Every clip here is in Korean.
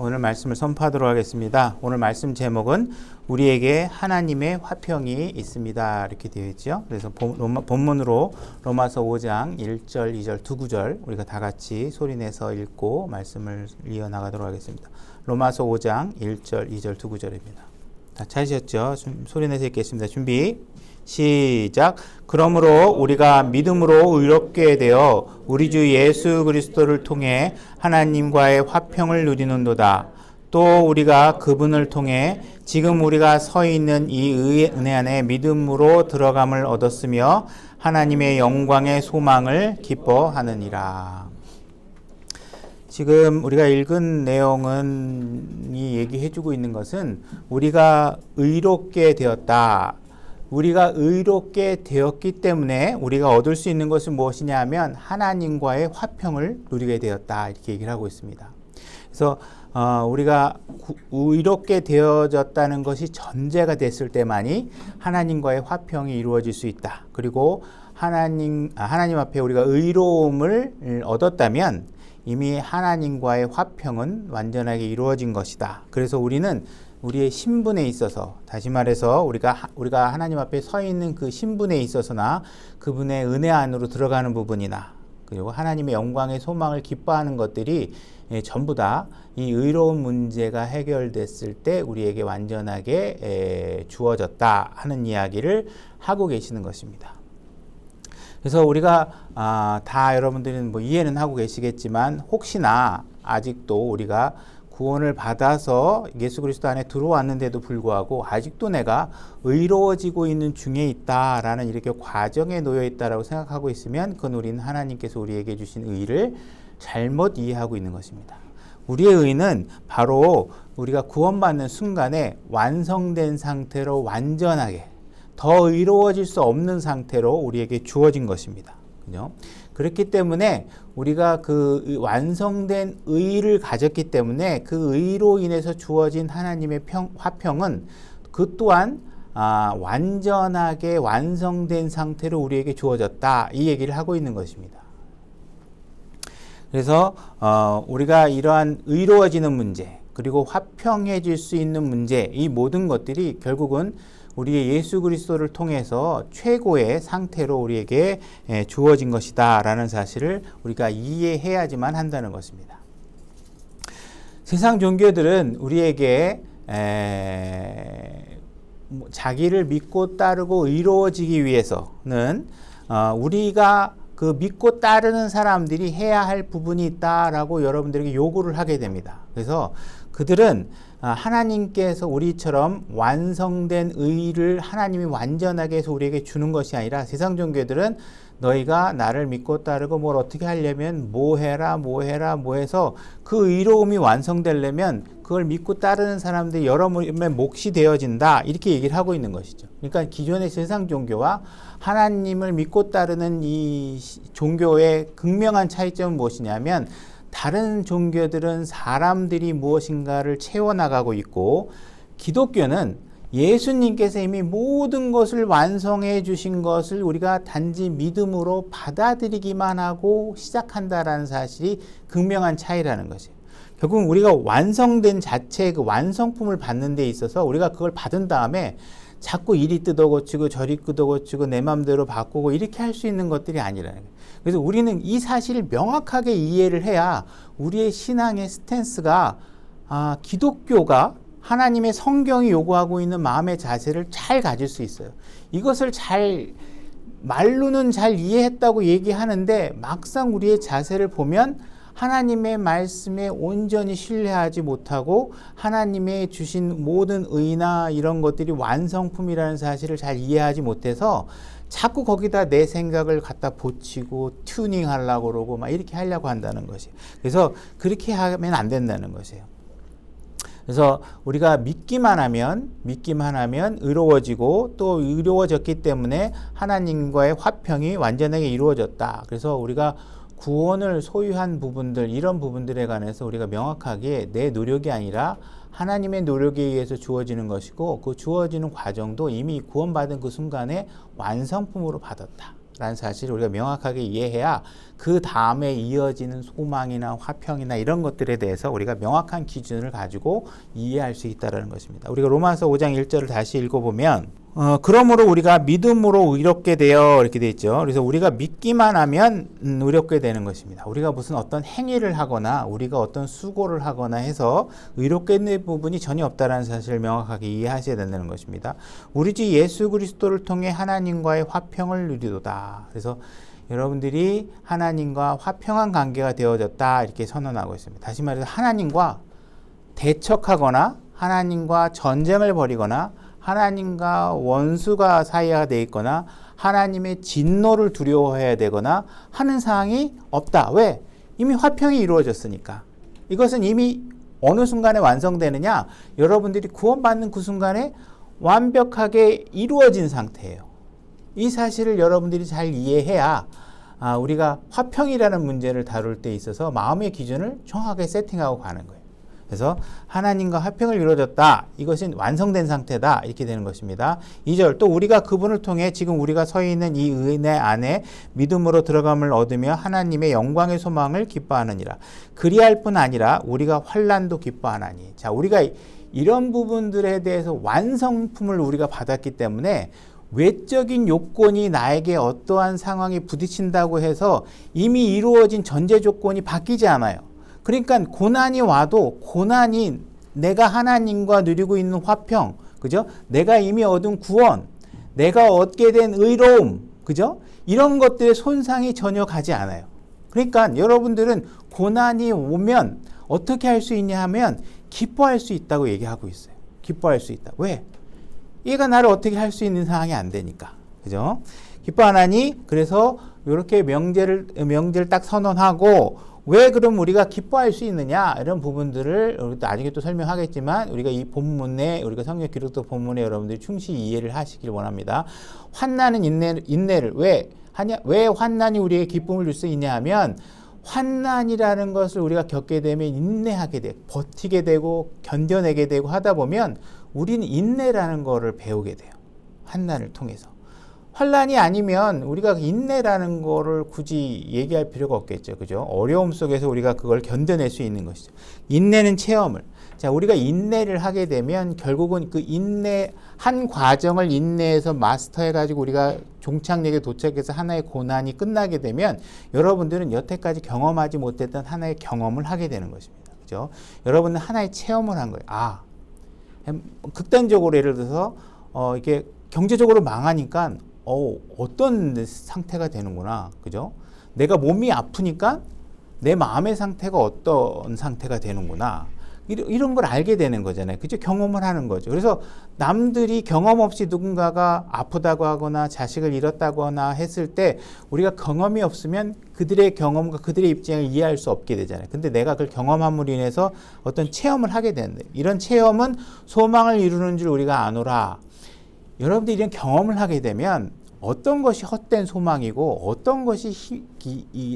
오늘 말씀을 선포하도록 하겠습니다. 오늘 말씀 제목은 우리에게 하나님의 화평이 있습니다. 이렇게 되어 있죠. 그래서 본문으로 로마서 5장 1절, 2절, 두 구절 우리가 다 같이 소리내서 읽고 말씀을 이어나가도록 하겠습니다. 로마서 5장 1절, 2절, 두 구절입니다. 다 찾으셨죠? 소리내서 읽겠습니다. 준비. 시작. 그러므로 우리가 믿음으로 의롭게 되어 우리 주 예수 그리스도를 통해 하나님과의 화평을 누리는도다. 또 우리가 그분을 통해 지금 우리가 서 있는 이 은혜 안에 믿음으로 들어감을 얻었으며 하나님의 영광의 소망을 기뻐하느니라. 지금 우리가 읽은 내용은 이 얘기해주고 있는 것은 우리가 의롭게 되었다. 우리가 의롭게 되었기 때문에 우리가 얻을 수 있는 것은 무엇이냐 하면 하나님과의 화평을 누리게 되었다. 이렇게 얘기를 하고 있습니다. 그래서 우리가 의롭게 되어졌다는 것이 전제가 됐을 때만이 하나님과의 화평이 이루어질 수 있다. 그리고 하나님 앞에 우리가 의로움을 얻었다면 이미 하나님과의 화평은 완전하게 이루어진 것이다. 그래서 우리는 우리의 신분에 있어서, 다시 말해서 우리가 하나님 앞에 서 있는 그 신분에 있어서나 그분의 은혜 안으로 들어가는 부분이나 그리고 하나님의 영광의 소망을 기뻐하는 것들이 전부 다 이 의로운 문제가 해결됐을 때 우리에게 완전하게 주어졌다 하는 이야기를 하고 계시는 것입니다. 그래서 우리가 다 여러분들은 뭐 이해는 하고 계시겠지만 혹시나 아직도 우리가 구원을 받아서 예수 그리스도 안에 들어왔는데도 불구하고 아직도 내가 의로워지고 있는 중에 있다라는 이렇게 과정에 놓여 있다라고 생각하고 있으면 그건 우리는 하나님께서 우리에게 주신 의를 잘못 이해하고 있는 것입니다. 우리의 의는 바로 우리가 구원받는 순간에 완성된 상태로 완전하게 더 의로워질 수 없는 상태로 우리에게 주어진 것입니다. 그죠? 그렇기 때문에 우리가 그 완성된 의를 가졌기 때문에 그 의로 인해서 주어진 하나님의 화평은 그 또한 완전하게 완성된 상태로 우리에게 주어졌다. 이 얘기를 하고 있는 것입니다. 그래서 우리가 이러한 의로워지는 문제 그리고 화평해질 수 있는 문제 이 모든 것들이 결국은 우리의 예수 그리스도를 통해서 최고의 상태로 우리에게 주어진 것이다 라는 사실을 우리가 이해해야지만 한다는 것입니다. 세상 종교들은 우리에게 자기를 믿고 따르고 의로워지기 위해서는 우리가 그 믿고 따르는 사람들이 해야 할 부분이 있다라고 여러분들에게 요구를 하게 됩니다. 그래서 그들은 하나님께서 우리처럼 완성된 의를 하나님이 완전하게 해서 우리에게 주는 것이 아니라 세상 종교들은 너희가 나를 믿고 따르고 뭘 어떻게 하려면 뭐 해라 해서 그 의로움이 완성되려면 그걸 믿고 따르는 사람들이 여러 명의 몫이 되어진다 이렇게 얘기를 하고 있는 것이죠. 그러니까 기존의 세상 종교와 하나님을 믿고 따르는 이 종교의 극명한 차이점은 무엇이냐면 다른 종교들은 사람들이 무엇인가를 채워나가고 있고 기독교는 예수님께서 이미 모든 것을 완성해 주신 것을 우리가 단지 믿음으로 받아들이기만 하고 시작한다라는 사실이 극명한 차이라는 것이에요. 결국은 우리가 완성된 자체의 그 완성품을 받는 데 있어서 우리가 그걸 받은 다음에 자꾸 이리 뜯어고치고 저리 뜯어고치고 내 마음대로 바꾸고 이렇게 할 수 있는 것들이 아니라는 거예요. 그래서 우리는 이 사실을 명확하게 이해를 해야 우리의 신앙의 스탠스가 기독교가 하나님의 성경이 요구하고 있는 마음의 자세를 잘 가질 수 있어요. 이것을 말로는 잘 이해했다고 얘기하는데 막상 우리의 자세를 보면 하나님의 말씀에 온전히 신뢰하지 못하고 하나님의 주신 모든 의나 이런 것들이 완성품이라는 사실을 잘 이해하지 못해서 자꾸 거기다 내 생각을 갖다 붙이고 튜닝하려고 그러고 막 이렇게 하려고 한다는 것이에요. 그래서 그렇게 하면 안 된다는 것이에요. 그래서 우리가 믿기만 하면 의로워지고 또 의로워졌기 때문에 하나님과의 화평이 완전하게 이루어졌다. 그래서 우리가 구원을 소유한 부분들 이런 부분들에 관해서 우리가 명확하게 내 노력이 아니라 하나님의 노력에 의해서 주어지는 것이고 그 주어지는 과정도 이미 구원받은 그 순간에 완성품으로 받았다 있다라는 사실을 우리가 명확하게 이해해야 그 다음에 이어지는 소망이나 화평이나 이런 것들에 대해서 우리가 명확한 기준을 가지고 이해할 수 있다는 것입니다. 우리가 로마서 5장 1절을 다시 읽어보면 그러므로 우리가 믿음으로 의롭게 되어 이렇게 돼 있죠. 그래서 우리가 믿기만 하면 의롭게 되는 것입니다. 우리가 무슨 어떤 행위를 하거나 우리가 어떤 수고를 하거나 해서 의롭게 되는 부분이 전혀 없다는 사실을 명확하게 이해하셔야 된다는 것입니다. 우리 주 예수 그리스도를 통해 하나님과의 화평을 누리도다. 그래서 여러분들이 하나님과 화평한 관계가 되어졌다 이렇게 선언하고 있습니다. 다시 말해서 하나님과 대척하거나 하나님과 전쟁을 벌이거나 하나님과 원수가 사이가 돼 있거나 하나님의 진노를 두려워해야 되거나 하는 상황이 없다. 왜? 이미 화평이 이루어졌으니까. 이것은 이미 어느 순간에 완성되느냐? 여러분들이 구원받는 그 순간에 완벽하게 이루어진 상태예요. 이 사실을 여러분들이 잘 이해해야 우리가 화평이라는 문제를 다룰 때 있어서 마음의 기준을 정확하게 세팅하고 가는 거예요. 그래서 하나님과 화평을 이루어졌다. 이것은 완성된 상태다. 이렇게 되는 것입니다. 2절 또 우리가 그분을 통해 지금 우리가 서 있는 이 은혜 안에 믿음으로 들어감을 얻으며 하나님의 영광의 소망을 기뻐하느니라. 그리할 뿐 아니라 우리가 환난도 기뻐하나니. 자, 우리가 이런 부분들에 대해서 완성품을 우리가 받았기 때문에 외적인 요건이 나에게 어떠한 상황이 부딪힌다고 해서 이미 이루어진 전제 조건이 바뀌지 않아요. 그러니까 고난이 와도 고난이 내가 하나님과 누리고 있는 화평, 그죠? 내가 이미 얻은 구원, 내가 얻게 된 의로움, 그죠? 이런 것들의 손상이 전혀 가지 않아요. 그러니까 여러분들은 고난이 오면 어떻게 할 수 있냐 하면 기뻐할 수 있다고 얘기하고 있어요. 기뻐할 수 있다. 왜? 얘가 나를 어떻게 할 수 있는 상황이 안 되니까. 그죠? 기뻐하나니 그래서 이렇게 명제를 딱 선언하고 왜 그럼 우리가 기뻐할 수 있느냐 이런 부분들을 나중에 또 설명하겠지만 우리가 이 본문에 우리가 성경 기록도 본문에 여러분들이 충실히 이해를 하시길 원합니다. 환난은 인내를 왜 환난이 우리에게 기쁨을 줄 수 있냐 하면 환난이라는 것을 우리가 겪게 되면 인내하게 되고 버티게 되고 견뎌내게 되고 하다 보면 우리는 인내라는 거를 배우게 돼요. 환난을 통해서. 환난이 아니면 우리가 인내라는 거를 굳이 얘기할 필요가 없겠죠. 그죠? 어려움 속에서 우리가 그걸 견뎌낼 수 있는 것이죠. 인내는 체험을. 자, 우리가 인내를 하게 되면 결국은 그 인내, 한 과정을 인내해서 마스터해가지고 우리가 종착역에 도착해서 하나의 고난이 끝나게 되면 여러분들은 여태까지 경험하지 못했던 하나의 경험을 하게 되는 것입니다. 그죠? 여러분은 하나의 체험을 한 거예요. 극단적으로 예를 들어서, 이게 경제적으로 망하니까 어떤 상태가 되는구나. 그죠? 내가 몸이 아프니까 내 마음의 상태가 어떤 상태가 되는구나. 이런 걸 알게 되는 거잖아요. 그죠? 경험을 하는 거죠. 그래서 남들이 경험 없이 누군가가 아프다고 하거나 자식을 잃었다거나 했을 때 우리가 경험이 없으면 그들의 경험과 그들의 입장을 이해할 수 없게 되잖아요. 근데 내가 그걸 경험함으로 인해서 어떤 체험을 하게 되는데 이런 체험은 소망을 이루는 줄 우리가 아노라. 여러분들이 이런 경험을 하게 되면 어떤 것이 헛된 소망이고 어떤 것이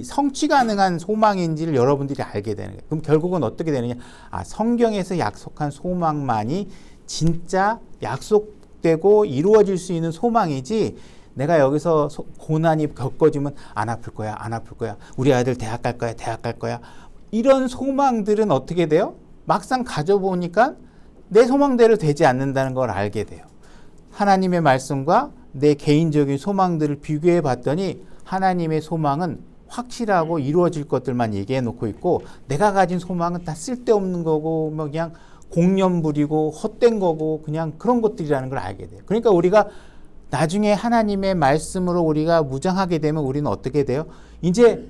성취 가능한 소망인지를 여러분들이 알게 되는 거예요. 그럼 결국은 어떻게 되느냐? 성경에서 약속한 소망만이 진짜 약속되고 이루어질 수 있는 소망이지 내가 여기서 고난이 겪어지면 안 아플 거야, 안 아플 거야. 우리 아들 대학 갈 거야, 대학 갈 거야. 이런 소망들은 어떻게 돼요? 막상 가져보니까 내 소망대로 되지 않는다는 걸 알게 돼요. 하나님의 말씀과 내 개인적인 소망들을 비교해 봤더니 하나님의 소망은 확실하고 이루어질 것들만 얘기해 놓고 있고 내가 가진 소망은 다 쓸데없는 거고 뭐 그냥 공념 부리고 헛된 거고 그냥 그런 것들이라는 걸 알게 돼요. 그러니까 우리가 나중에 하나님의 말씀으로 우리가 무장하게 되면 우리는 어떻게 돼요? 이제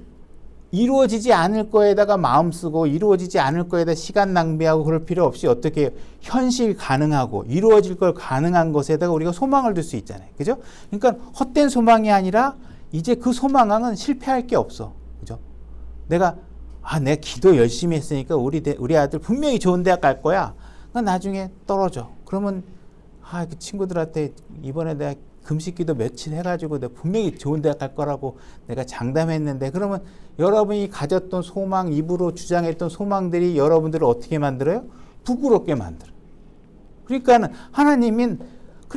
이루어지지 않을 거에다가 마음 쓰고 이루어지지 않을 거에다 시간 낭비하고 그럴 필요 없이 어떻게 현실 가능하고 이루어질 걸 가능한 것에다가 우리가 소망을 둘 수 있잖아요. 그죠? 그러니까 헛된 소망이 아니라 이제 그 소망은 실패할 게 없어. 그죠? 내가 기도 열심히 했으니까 우리 아들 분명히 좋은 대학 갈 거야. 그러니까 나중에 떨어져. 그러면 그 친구들한테 이번에 내가 금식기도 며칠 해가지고 내가 분명히 좋은 대학 갈 거라고 내가 장담했는데 그러면 여러분이 가졌던 소망, 입으로 주장했던 소망들이 여러분들을 어떻게 만들어요? 부끄럽게 만들어요. 그러니까 하나님은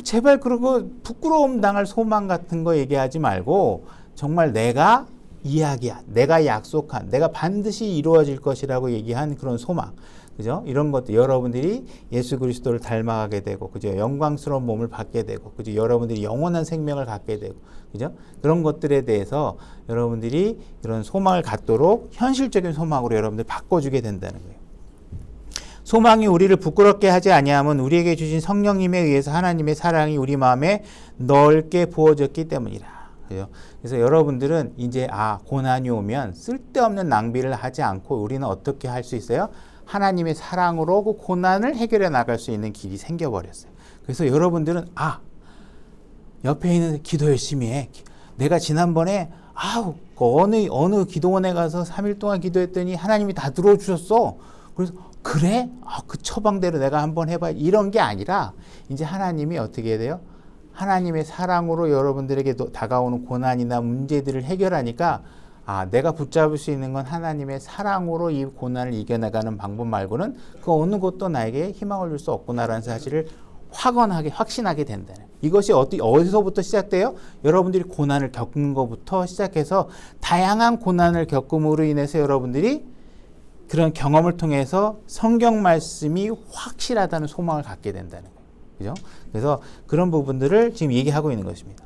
제발 그러고 부끄러움 당할 소망 같은 거 얘기하지 말고 정말 내가 이야기한, 내가 약속한, 내가 반드시 이루어질 것이라고 얘기한 그런 소망. 그죠? 이런 것들, 여러분들이 예수 그리스도를 닮아가게 되고, 그죠? 영광스러운 몸을 받게 되고, 그죠? 여러분들이 영원한 생명을 갖게 되고, 그죠? 그런 것들에 대해서 여러분들이 이런 소망을 갖도록 현실적인 소망으로 여러분들 바꿔주게 된다는 거예요. 소망이 우리를 부끄럽게 하지 아니함은 우리에게 주신 성령님에 의해서 하나님의 사랑이 우리 마음에 넓게 부어졌기 때문이라. 그래서 여러분들은 이제 고난이 오면 쓸데없는 낭비를 하지 않고 우리는 어떻게 할 수 있어요? 하나님의 사랑으로 그 고난을 해결해 나갈 수 있는 길이 생겨버렸어요. 그래서 여러분들은 옆에 있는 기도 열심히 해. 내가 지난번에 어느 기도원에 가서 3일 동안 기도했더니 하나님이 다 들어주셨어. 그래서 그래? 그 처방대로 내가 한번 해봐. 이런 게 아니라 이제 하나님이 어떻게 해야 돼요? 하나님의 사랑으로 여러분들에게 다가오는 고난이나 문제들을 해결하니까 내가 붙잡을 수 있는 건 하나님의 사랑으로 이 고난을 이겨나가는 방법 말고는 그 어느 것도 나에게 희망을 줄 수 없구나라는 사실을 확신하게 된다는. 이것이 어디서부터 시작돼요? 여러분들이 고난을 겪는 것부터 시작해서 다양한 고난을 겪음으로 인해서 여러분들이 그런 경험을 통해서 성경 말씀이 확실하다는 소망을 갖게 된다는 거예요. 그죠? 그래서 그런 부분들을 지금 얘기하고 있는 것입니다.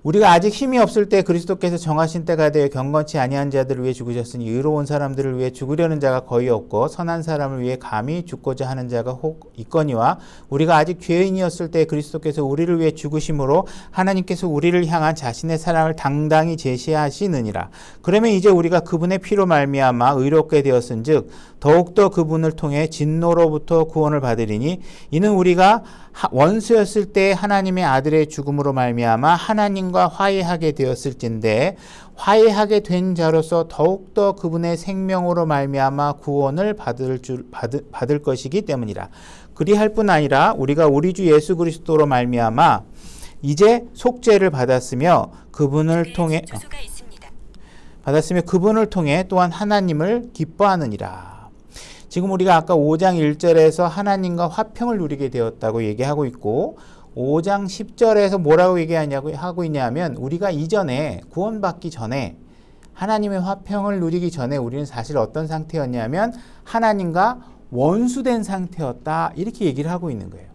우리가 아직 힘이 없을 때 그리스도께서 정하신 때가 되어 경건치 아니한 자들을 위해 죽으셨으니 의로운 사람들을 위해 죽으려는 자가 거의 없고 선한 사람을 위해 감히 죽고자 하는 자가 혹 있거니와 우리가 아직 죄인이었을 때 그리스도께서 우리를 위해 죽으심으로 하나님께서 우리를 향한 자신의 사랑을 당당히 제시하시느니라. 그러면 이제 우리가 그분의 피로 말미암아 의롭게 되었은즉 더욱더 그분을 통해 진노로부터 구원을 받으리니 이는 우리가 원수였을 때 하나님의 아들의 죽음으로 말미암아 하나님과 화해하게 되었을진데 화해하게 된 자로서 더욱더 그분의 생명으로 말미암아 구원을 받을 것이기 때문이라. 그리할 뿐 아니라 우리가 우리 주 예수 그리스도로 말미암아 이제 속죄를 받았으며 그분을 통해 또한 하나님을 기뻐하느니라. 지금 우리가 아까 5장 1절에서 하나님과 화평을 누리게 되었다고 얘기하고 있고 5장 10절에서 뭐라고 하고 있냐면 우리가 이전에 구원받기 전에 하나님의 화평을 누리기 전에 우리는 사실 어떤 상태였냐면 하나님과 원수된 상태였다 이렇게 얘기를 하고 있는 거예요.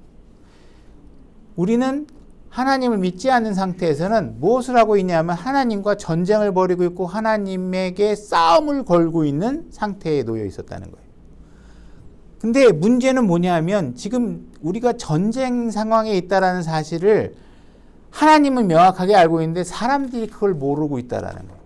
우리는 하나님을 믿지 않는 상태에서는 무엇을 하고 있냐면 하나님과 전쟁을 벌이고 있고 하나님에게 싸움을 걸고 있는 상태에 놓여 있었다는 거예요. 근데 문제는 뭐냐면 지금 우리가 전쟁 상황에 있다라는 사실을 하나님은 명확하게 알고 있는데 사람들이 그걸 모르고 있다라는 거예요.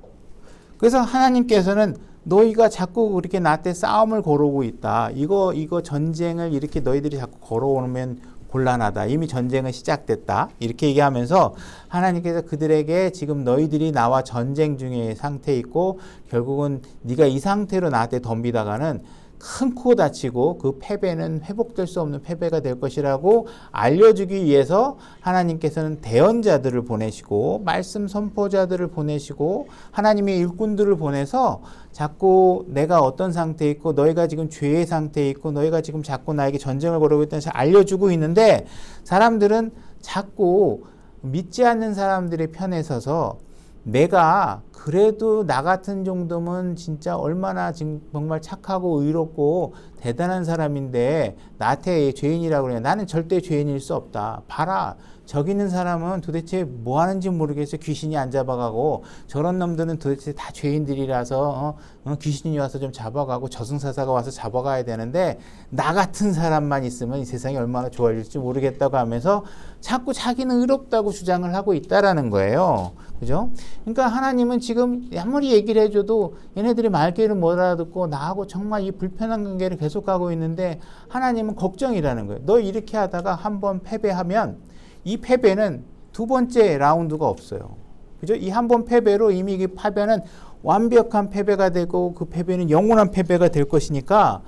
그래서 하나님께서는 너희가 자꾸 그렇게 나한테 싸움을 걸어오고 있다. 이거 전쟁을 이렇게 너희들이 자꾸 걸어오면 곤란하다. 이미 전쟁은 시작됐다. 이렇게 얘기하면서 하나님께서 그들에게 지금 너희들이 나와 전쟁 중에 상태에 있고 결국은 네가 이 상태로 나한테 덤비다가는 큰 코 다치고 그 패배는 회복될 수 없는 패배가 될 것이라고 알려주기 위해서 하나님께서는 대언자들을 보내시고 말씀 선포자들을 보내시고 하나님의 일꾼들을 보내서 자꾸 내가 어떤 상태에 있고 너희가 지금 죄의 상태에 있고 너희가 지금 자꾸 나에게 전쟁을 걸고 있다는 사실을 알려주고 있는데 사람들은 자꾸 믿지 않는 사람들의 편에 서서 내가 그래도 나 같은 정도면 진짜 얼마나 지금 정말 착하고 의롭고 대단한 사람인데 나한테 죄인이라고 그래. 나는 절대 죄인일 수 없다. 봐라. 저기 있는 사람은 도대체 뭐 하는지 모르겠어. 귀신이 안 잡아가고 저런 놈들은 도대체 다 죄인들이라서 귀신이 와서 좀 잡아가고 저승사자가 와서 잡아가야 되는데 나 같은 사람만 있으면 이 세상이 얼마나 좋아질지 모르겠다고 하면서 자꾸 자기는 의롭다고 주장을 하고 있다라는 거예요. 그죠? 그러니까 하나님은 지금 아무리 얘기를 해줘도 얘네들이 말귀를 못 알아듣고 나하고 정말 이 불편한 관계를 계속하고 있는데 하나님은 걱정이라는 거예요. 너 이렇게 하다가 한번 패배하면 이 패배는 두 번째 라운드가 없어요. 그죠? 이 한 번 패배로 이미 이 패배는 완벽한 패배가 되고 그 패배는 영원한 패배가 될 것이니까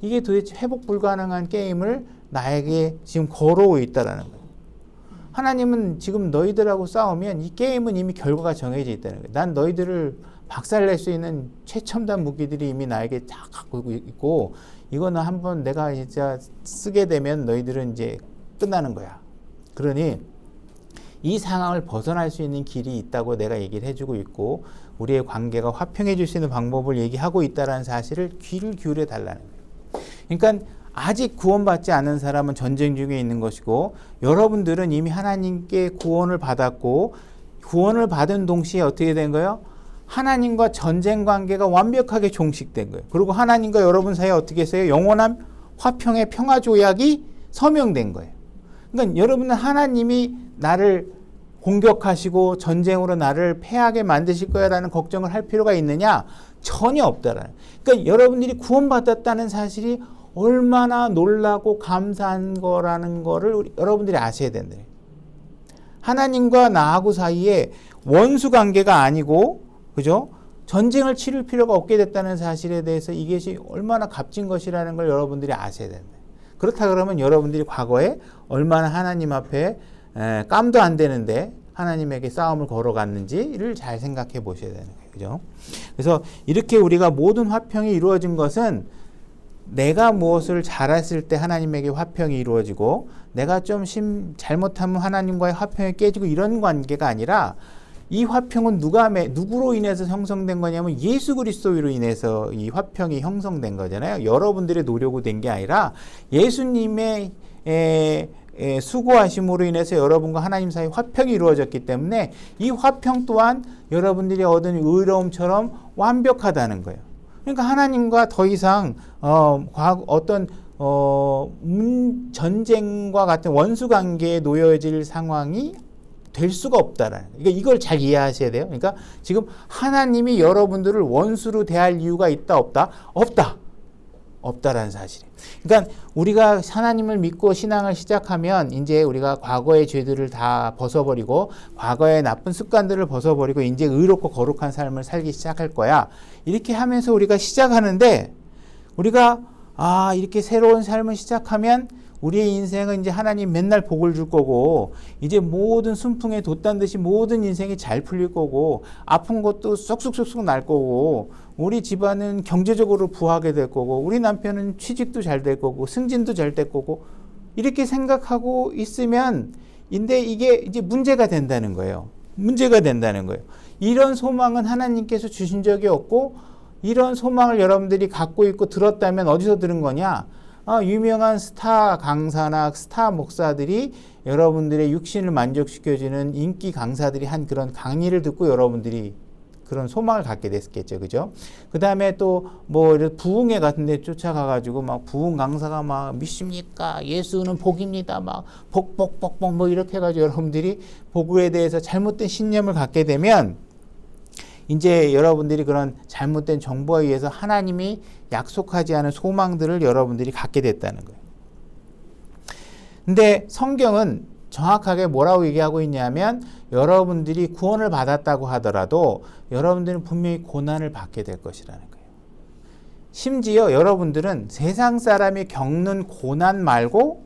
이게 도대체 회복 불가능한 게임을 나에게 지금 걸어오고 있다라는 거예요. 하나님은 지금 너희들하고 싸우면 이 게임은 이미 결과가 정해져 있다는 거예요. 난 너희들을 박살낼 수 있는 최첨단 무기들이 이미 나에게 다 갖고 있고 이거는 한번 내가 진짜 쓰게 되면 너희들은 이제 끝나는 거야. 그러니 이 상황을 벗어날 수 있는 길이 있다고 내가 얘기를 해주고 있고 우리의 관계가 화평해질 수 있는 방법을 얘기하고 있다는 사실을 귀를 기울여 달라는 거예요. 그러니까 아직 구원받지 않은 사람은 전쟁 중에 있는 것이고 여러분들은 이미 하나님께 구원을 받았고 구원을 받은 동시에 어떻게 된 거예요? 하나님과 전쟁 관계가 완벽하게 종식된 거예요. 그리고 하나님과 여러분 사이에 어떻게 했어요? 영원한 화평의 평화 조약이 서명된 거예요. 그러니까 여러분은 하나님이 나를 공격하시고 전쟁으로 나를 패하게 만드실 거야라는 걱정을 할 필요가 있느냐? 전혀 없다라는. 그러니까 여러분들이 구원받았다는 사실이 얼마나 놀라고 감사한 거라는 거를 여러분들이 아셔야 된다. 하나님과 나하고 사이에 원수 관계가 아니고, 그죠? 전쟁을 치를 필요가 없게 됐다는 사실에 대해서 이것이 얼마나 값진 것이라는 걸 여러분들이 아셔야 된다. 그렇다 그러면 여러분들이 과거에 얼마나 하나님 앞에 깜도 안 되는데 하나님에게 싸움을 걸어갔는지를 잘 생각해 보셔야 되는 거예요. 그죠? 그래서 이렇게 우리가 모든 화평이 이루어진 것은 내가 무엇을 잘했을 때 하나님에게 화평이 이루어지고 내가 좀 잘못하면 하나님과의 화평이 깨지고 이런 관계가 아니라 이 화평은 누구로 인해서 형성된 거냐면 예수 그리스도로 인해서 이 화평이 형성된 거잖아요. 여러분들의 노력으로 된 게 아니라 예수님의 수고하심으로 인해서 여러분과 하나님 사이 화평이 이루어졌기 때문에 이 화평 또한 여러분들이 얻은 의로움처럼 완벽하다는 거예요. 그러니까 하나님과 더 이상 어떤 전쟁과 같은 원수 관계에 놓여질 상황이 될 수가 없다라는 거예요. 그러니까 이걸 잘 이해하셔야 돼요. 그러니까 지금 하나님이 여러분들을 원수로 대할 이유가 있다 없다? 없다라는 사실이에요. 그러니까 우리가 하나님을 믿고 신앙을 시작하면 이제 우리가 과거의 죄들을 다 벗어버리고 과거의 나쁜 습관들을 벗어버리고 이제 의롭고 거룩한 삶을 살기 시작할 거야. 이렇게 하면서 우리가 시작하는데 우리가 이렇게 새로운 삶을 시작하면 우리의 인생은 이제 하나님 맨날 복을 줄 거고 이제 모든 순풍에 돛단 듯이 모든 인생이 잘 풀릴 거고 아픈 것도 쏙쏙쏙쏙 날 거고 우리 집안은 경제적으로 부하게 될 거고 우리 남편은 취직도 잘 될 거고 승진도 잘 될 거고 이렇게 생각하고 있으면 근데 이게 이제 문제가 된다는 거예요. 문제가 된다는 거예요. 이런 소망은 하나님께서 주신 적이 없고 이런 소망을 여러분들이 갖고 있고 들었다면 어디서 들은 거냐? 유명한 스타 강사나 스타 목사들이 여러분들의 육신을 만족시켜주는 인기 강사들이 한 그런 강의를 듣고 여러분들이 그런 소망을 갖게 됐겠죠. 그죠? 그 다음에 또 부흥회 같은 데 쫓아가가지고 막 부흥 강사가 막 믿습니까? 예수는 복입니다. 막 복 이렇게 해가지고 여러분들이 복에 대해서 잘못된 신념을 갖게 되면 이제 여러분들이 그런 잘못된 정보에 의해서 하나님이 약속하지 않은 소망들을 여러분들이 갖게 됐다는 거예요. 근데 성경은 정확하게 뭐라고 얘기하고 있냐면 여러분들이 구원을 받았다고 하더라도 여러분들은 분명히 고난을 받게 될 것이라는 거예요. 심지어 여러분들은 세상 사람이 겪는 고난 말고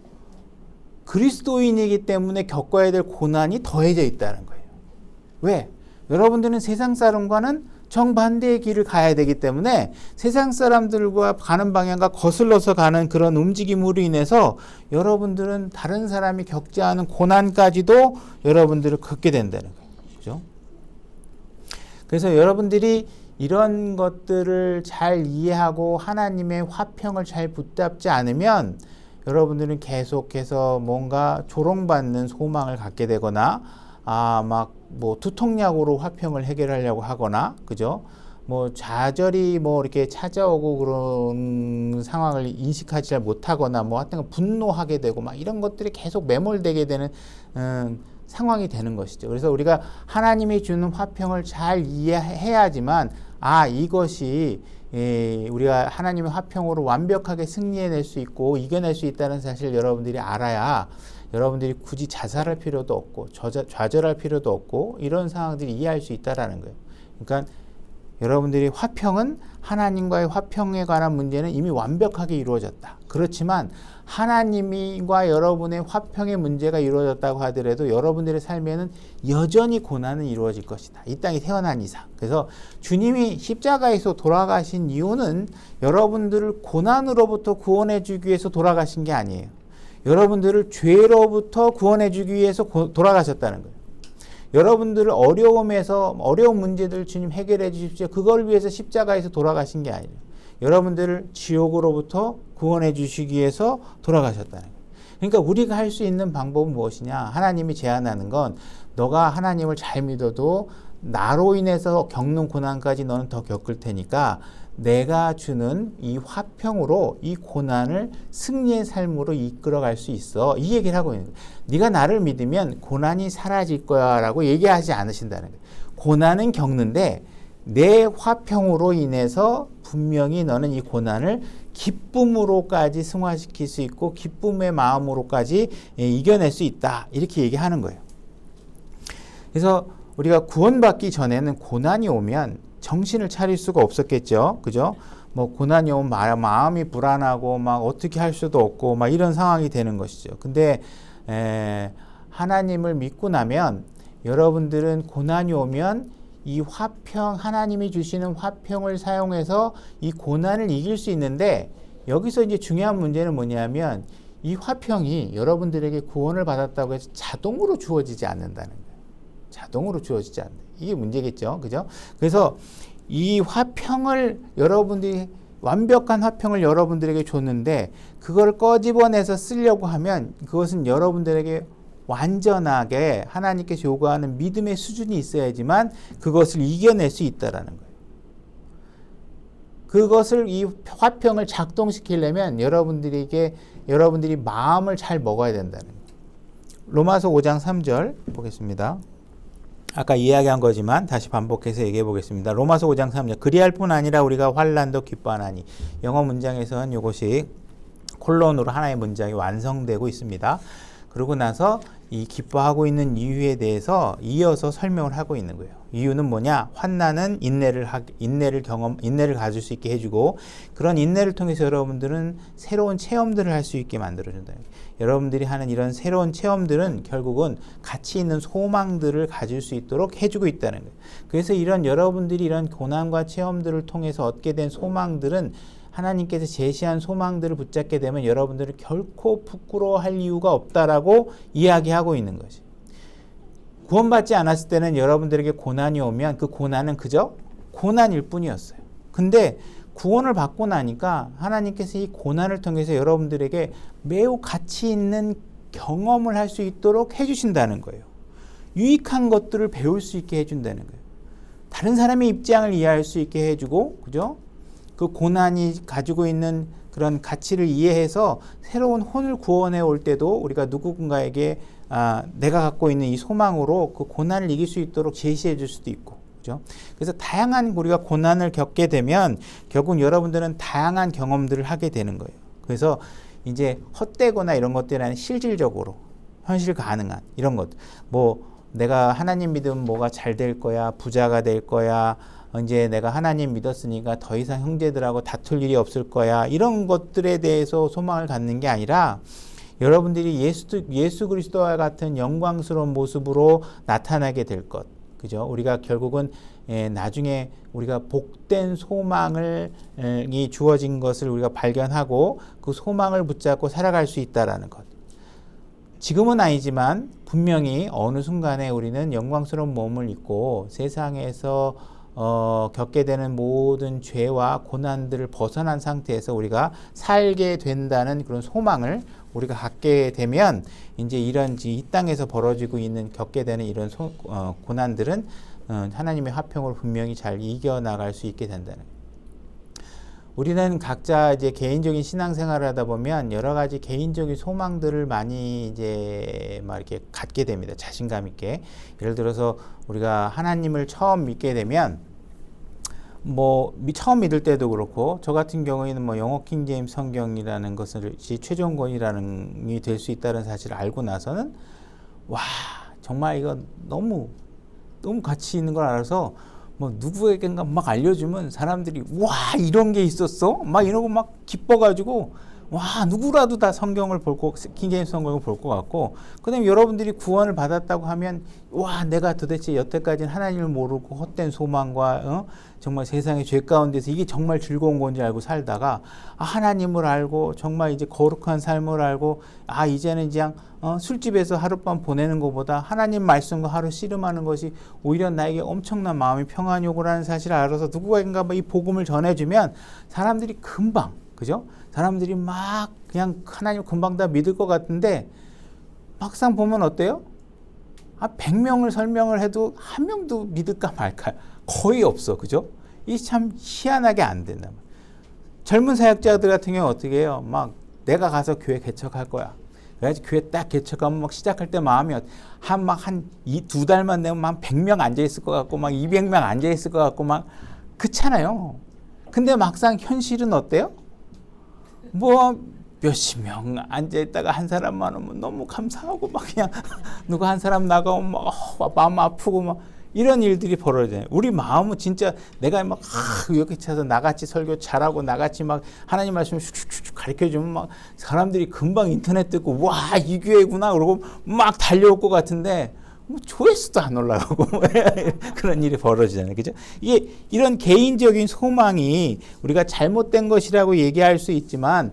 그리스도인이기 때문에 겪어야 될 고난이 더해져 있다는 거예요. 왜? 여러분들은 세상 사람과는 정반대의 길을 가야 되기 때문에 세상 사람들과 가는 방향과 거슬러서 가는 그런 움직임으로 인해서 여러분들은 다른 사람이 겪지 않은 고난까지도 여러분들을 겪게 된다는 거예요. 그죠? 그래서 여러분들이 이런 것들을 잘 이해하고 하나님의 화평을 잘 붙잡지 않으면 여러분들은 계속해서 뭔가 조롱받는 소망을 갖게 되거나 두통약으로 화평을 해결하려고 하거나, 그죠? 좌절이 이렇게 찾아오고 그런 상황을 인식하지 잘 못하거나, 하여튼 분노하게 되고, 이런 것들이 계속 매몰되게 되는, 상황이 되는 것이죠. 그래서 우리가 하나님이 주는 화평을 잘 이해해야지만, 이것이, 우리가 하나님의 화평으로 완벽하게 승리해낼 수 있고, 이겨낼 수 있다는 사실을 여러분들이 알아야, 여러분들이 굳이 자살할 필요도 없고 좌절할 필요도 없고 이런 상황들이 이해할 수 있다라는 거예요. 그러니까 여러분들이 화평은 하나님과의 화평에 관한 문제는 이미 완벽하게 이루어졌다. 그렇지만 하나님과 여러분의 화평의 문제가 이루어졌다고 하더라도 여러분들의 삶에는 여전히 고난은 이루어질 것이다. 이 땅에 태어난 이상. 그래서 주님이 십자가에서 돌아가신 이유는 여러분들을 고난으로부터 구원해 주기 위해서 돌아가신 게 아니에요. 여러분들을 죄로부터 구원해 주기 위해서 돌아가셨다는 거예요. 여러분들을 어려운 문제들 주님 해결해 주십시오. 그걸 위해서 십자가에서 돌아가신 게 아니에요. 여러분들을 지옥으로부터 구원해 주시기 위해서 돌아가셨다는 거예요. 그러니까 우리가 할 수 있는 방법은 무엇이냐? 하나님이 제안하는 건 너가 하나님을 잘 믿어도 나로 인해서 겪는 고난까지 너는 더 겪을 테니까 내가 주는 이 화평으로 이 고난을 승리의 삶으로 이끌어갈 수 있어. 이 얘기를 하고 있는 거예요. 네가 나를 믿으면 고난이 사라질 거야 라고 얘기하지 않으신다는 거예요. 고난은 겪는데 내 화평으로 인해서 분명히 너는 이 고난을 기쁨으로까지 승화시킬 수 있고 기쁨의 마음으로까지 이겨낼 수 있다. 이렇게 얘기하는 거예요. 그래서 우리가 구원받기 전에는 고난이 오면 정신을 차릴 수가 없었겠죠. 그죠? 뭐 고난이 오면 마음이 불안하고 막 어떻게 할 수도 없고 막 이런 상황이 되는 것이죠. 근데 하나님을 믿고 나면 여러분들은 고난이 오면 이 화평, 하나님이 주시는 화평을 사용해서 이 고난을 이길 수 있는데 여기서 이제 중요한 문제는 뭐냐면 이 화평이 여러분들에게 구원을 받았다고 해서 자동으로 주어지지 않는다는 거예요. 자동으로 주어지지 않는다. 이게 문제겠죠. 그죠? 그래서 이 화평을 여러분들이 완벽한 화평을 여러분들에게 줬는데 그걸 꺼집어내서 쓰려고 하면 그것은 여러분들에게 완전하게 하나님께서 요구하는 믿음의 수준이 있어야지만 그것을 이겨낼 수 있다라는 거예요. 그것을 이 화평을 작동시키려면 여러분들이 마음을 잘 먹어야 된다는 거예요. 로마서 5장 3절 보겠습니다. 아까 이야기한 거지만 다시 반복해서 얘기해 보겠습니다. 로마서 5장 3절. 그리할 뿐 아니라 우리가 환난도 기뻐하나니. 영어 문장에서는 이것이 콜론으로 하나의 문장이 완성되고 있습니다. 그러고 나서 이 기뻐하고 있는 이유에 대해서 이어서 설명을 하고 있는 거예요. 이유는 뭐냐? 환난은 인내를 가질 수 있게 해주고 그런 인내를 통해서 여러분들은 새로운 체험들을 할 수 있게 만들어준다. 여러분들이 하는 이런 새로운 체험들은 결국은 가치 있는 소망들을 가질 수 있도록 해주고 있다는 거예요. 그래서 여러분들이 이런 고난과 체험들을 통해서 얻게 된 소망들은 하나님께서 제시한 소망들을 붙잡게 되면 여러분들은 결코 부끄러워할 이유가 없다라고 이야기하고 있는 거지. 구원받지 않았을 때는 여러분들에게 고난이 오면 그 고난은 그저 고난일 뿐이었어요. 근데 구원을 받고 나니까 하나님께서 이 고난을 통해서 여러분들에게 매우 가치 있는 경험을 할 수 있도록 해주신다는 거예요. 유익한 것들을 배울 수 있게 해준다는 거예요. 다른 사람의 입장을 이해할 수 있게 해주고, 그죠? 그 고난이 가지고 있는 그런 가치를 이해해서 새로운 혼을 구원해 올 때도 우리가 누군가에게 내가 갖고 있는 이 소망으로 그 고난을 이길 수 있도록 제시해 줄 수도 있고, 그죠? 그래서 다양한 우리가 고난을 겪게 되면 결국 여러분들은 다양한 경험들을 하게 되는 거예요. 그래서 이제 헛되거나 이런 것들이 아니라 실질적으로 현실 가능한 이런 것, 뭐 내가 하나님 믿으면 뭐가 잘 될 거야, 부자가 될 거야, 이제 내가 하나님 믿었으니까 더 이상 형제들하고 다툴 일이 없을 거야, 이런 것들에 대해서 소망을 갖는 게 아니라 여러분들이 예수 그리스도와 같은 영광스러운 모습으로 나타나게 될 것, 그죠? 우리가 결국은 나중에 우리가 복된 소망이 주어진 것을 우리가 발견하고 그 소망을 붙잡고 살아갈 수 있다라는 것. 지금은 아니지만 분명히 어느 순간에 우리는 영광스러운 몸을 입고 세상에서 겪게 되는 모든 죄와 고난들을 벗어난 상태에서 우리가 살게 된다는 그런 소망을 우리가 갖게 되면 이제 이 땅에서 벌어지고 있는 겪게 되는 이런 고난들은 하나님의 화평을 분명히 잘 이겨나갈 수 있게 된다는 거예요. 우리는 각자 이제 개인적인 신앙생활을 하다 보면 여러 가지 개인적인 소망들을 많이 이제 막 이렇게 갖게 됩니다. 자신감 있게. 예를 들어서 우리가 하나님을 처음 믿게 되면 처음 믿을 때도 그렇고 저 같은 경우에는 영어 킹제임스 성경이라는 것을 최종권이라는 될 수 있다는 사실을 알고 나서는 와, 정말 이거 너무 가치 있는 걸 알아서 누구에겐가 막 알려주면 사람들이 와, 이런 게 있었어? 막 이러고 막 기뻐가지고 와, 누구라도 다 성경을 킹제임스 성경을 볼 것 같고, 그다음에 여러분들이 구원을 받았다고 하면, 와, 내가 도대체 여태까지는 하나님을 모르고 헛된 소망과 정말 세상의 죄 가운데서 이게 정말 즐거운 건지 알고 살다가, 하나님을 알고 정말 이제 거룩한 삶을 알고, 이제는 그냥 술집에서 하룻밤 보내는 것보다 하나님 말씀과 하루 씨름하는 것이 오히려 나에게 엄청난 마음의 평안이 오고라는 사실을 알아서 누구에겐가 이 복음을 전해주면 사람들이 금방, 그죠? 사람들이 막 그냥 하나님 금방 다 믿을 것 같은데 막상 보면 어때요? 100명을 설명을 해도 한 명도 믿을까 말까 거의 없어. 그죠? 이 참 희한하게 안 된다. 젊은 사역자들 같은 경우 어떻게 해요? 막 내가 가서 교회 개척할 거야. 그래가지고 교회 딱 개척하면 막 시작할 때 마음이 한 2달만 되면 막 100명 앉아있을 것 같고 막 200명 앉아있을 것 같고 막 그렇잖아요. 근데 막상 현실은 어때요? 뭐 몇십 명 앉아있다가 한 사람만 오면 너무 감사하고 막 그냥 누가 한 사람 나가면 막 마음 아프고 막 이런 일들이 벌어져요. 우리 마음은 진짜 내가 막 이렇게 차서 나같이 설교 잘하고 나같이 막 하나님 말씀을 슉슉슉 가르쳐주면 막 사람들이 금방 인터넷 듣고 와, 이 교회구나 그러고 막 달려올 것 같은데 뭐 조회수도 안 올라가고 그런 일이 벌어지잖아요. 그죠? 이게 이런 개인적인 소망이 우리가 잘못된 것이라고 얘기할 수 있지만,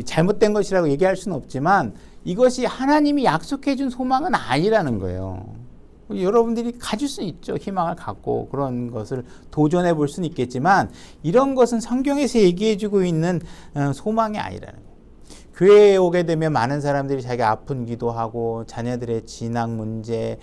잘못된 것이라고 얘기할 수는 없지만 이것이 하나님이 약속해 준 소망은 아니라는 거예요. 여러분들이 가질 수는 있죠. 희망을 갖고 그런 것을 도전해 볼 수는 있겠지만 이런 것은 성경에서 얘기해 주고 있는 소망이 아니라는 거예요. 교회에 오게 되면 많은 사람들이 자기 아픈 기도하고 자녀들의 진학 문제,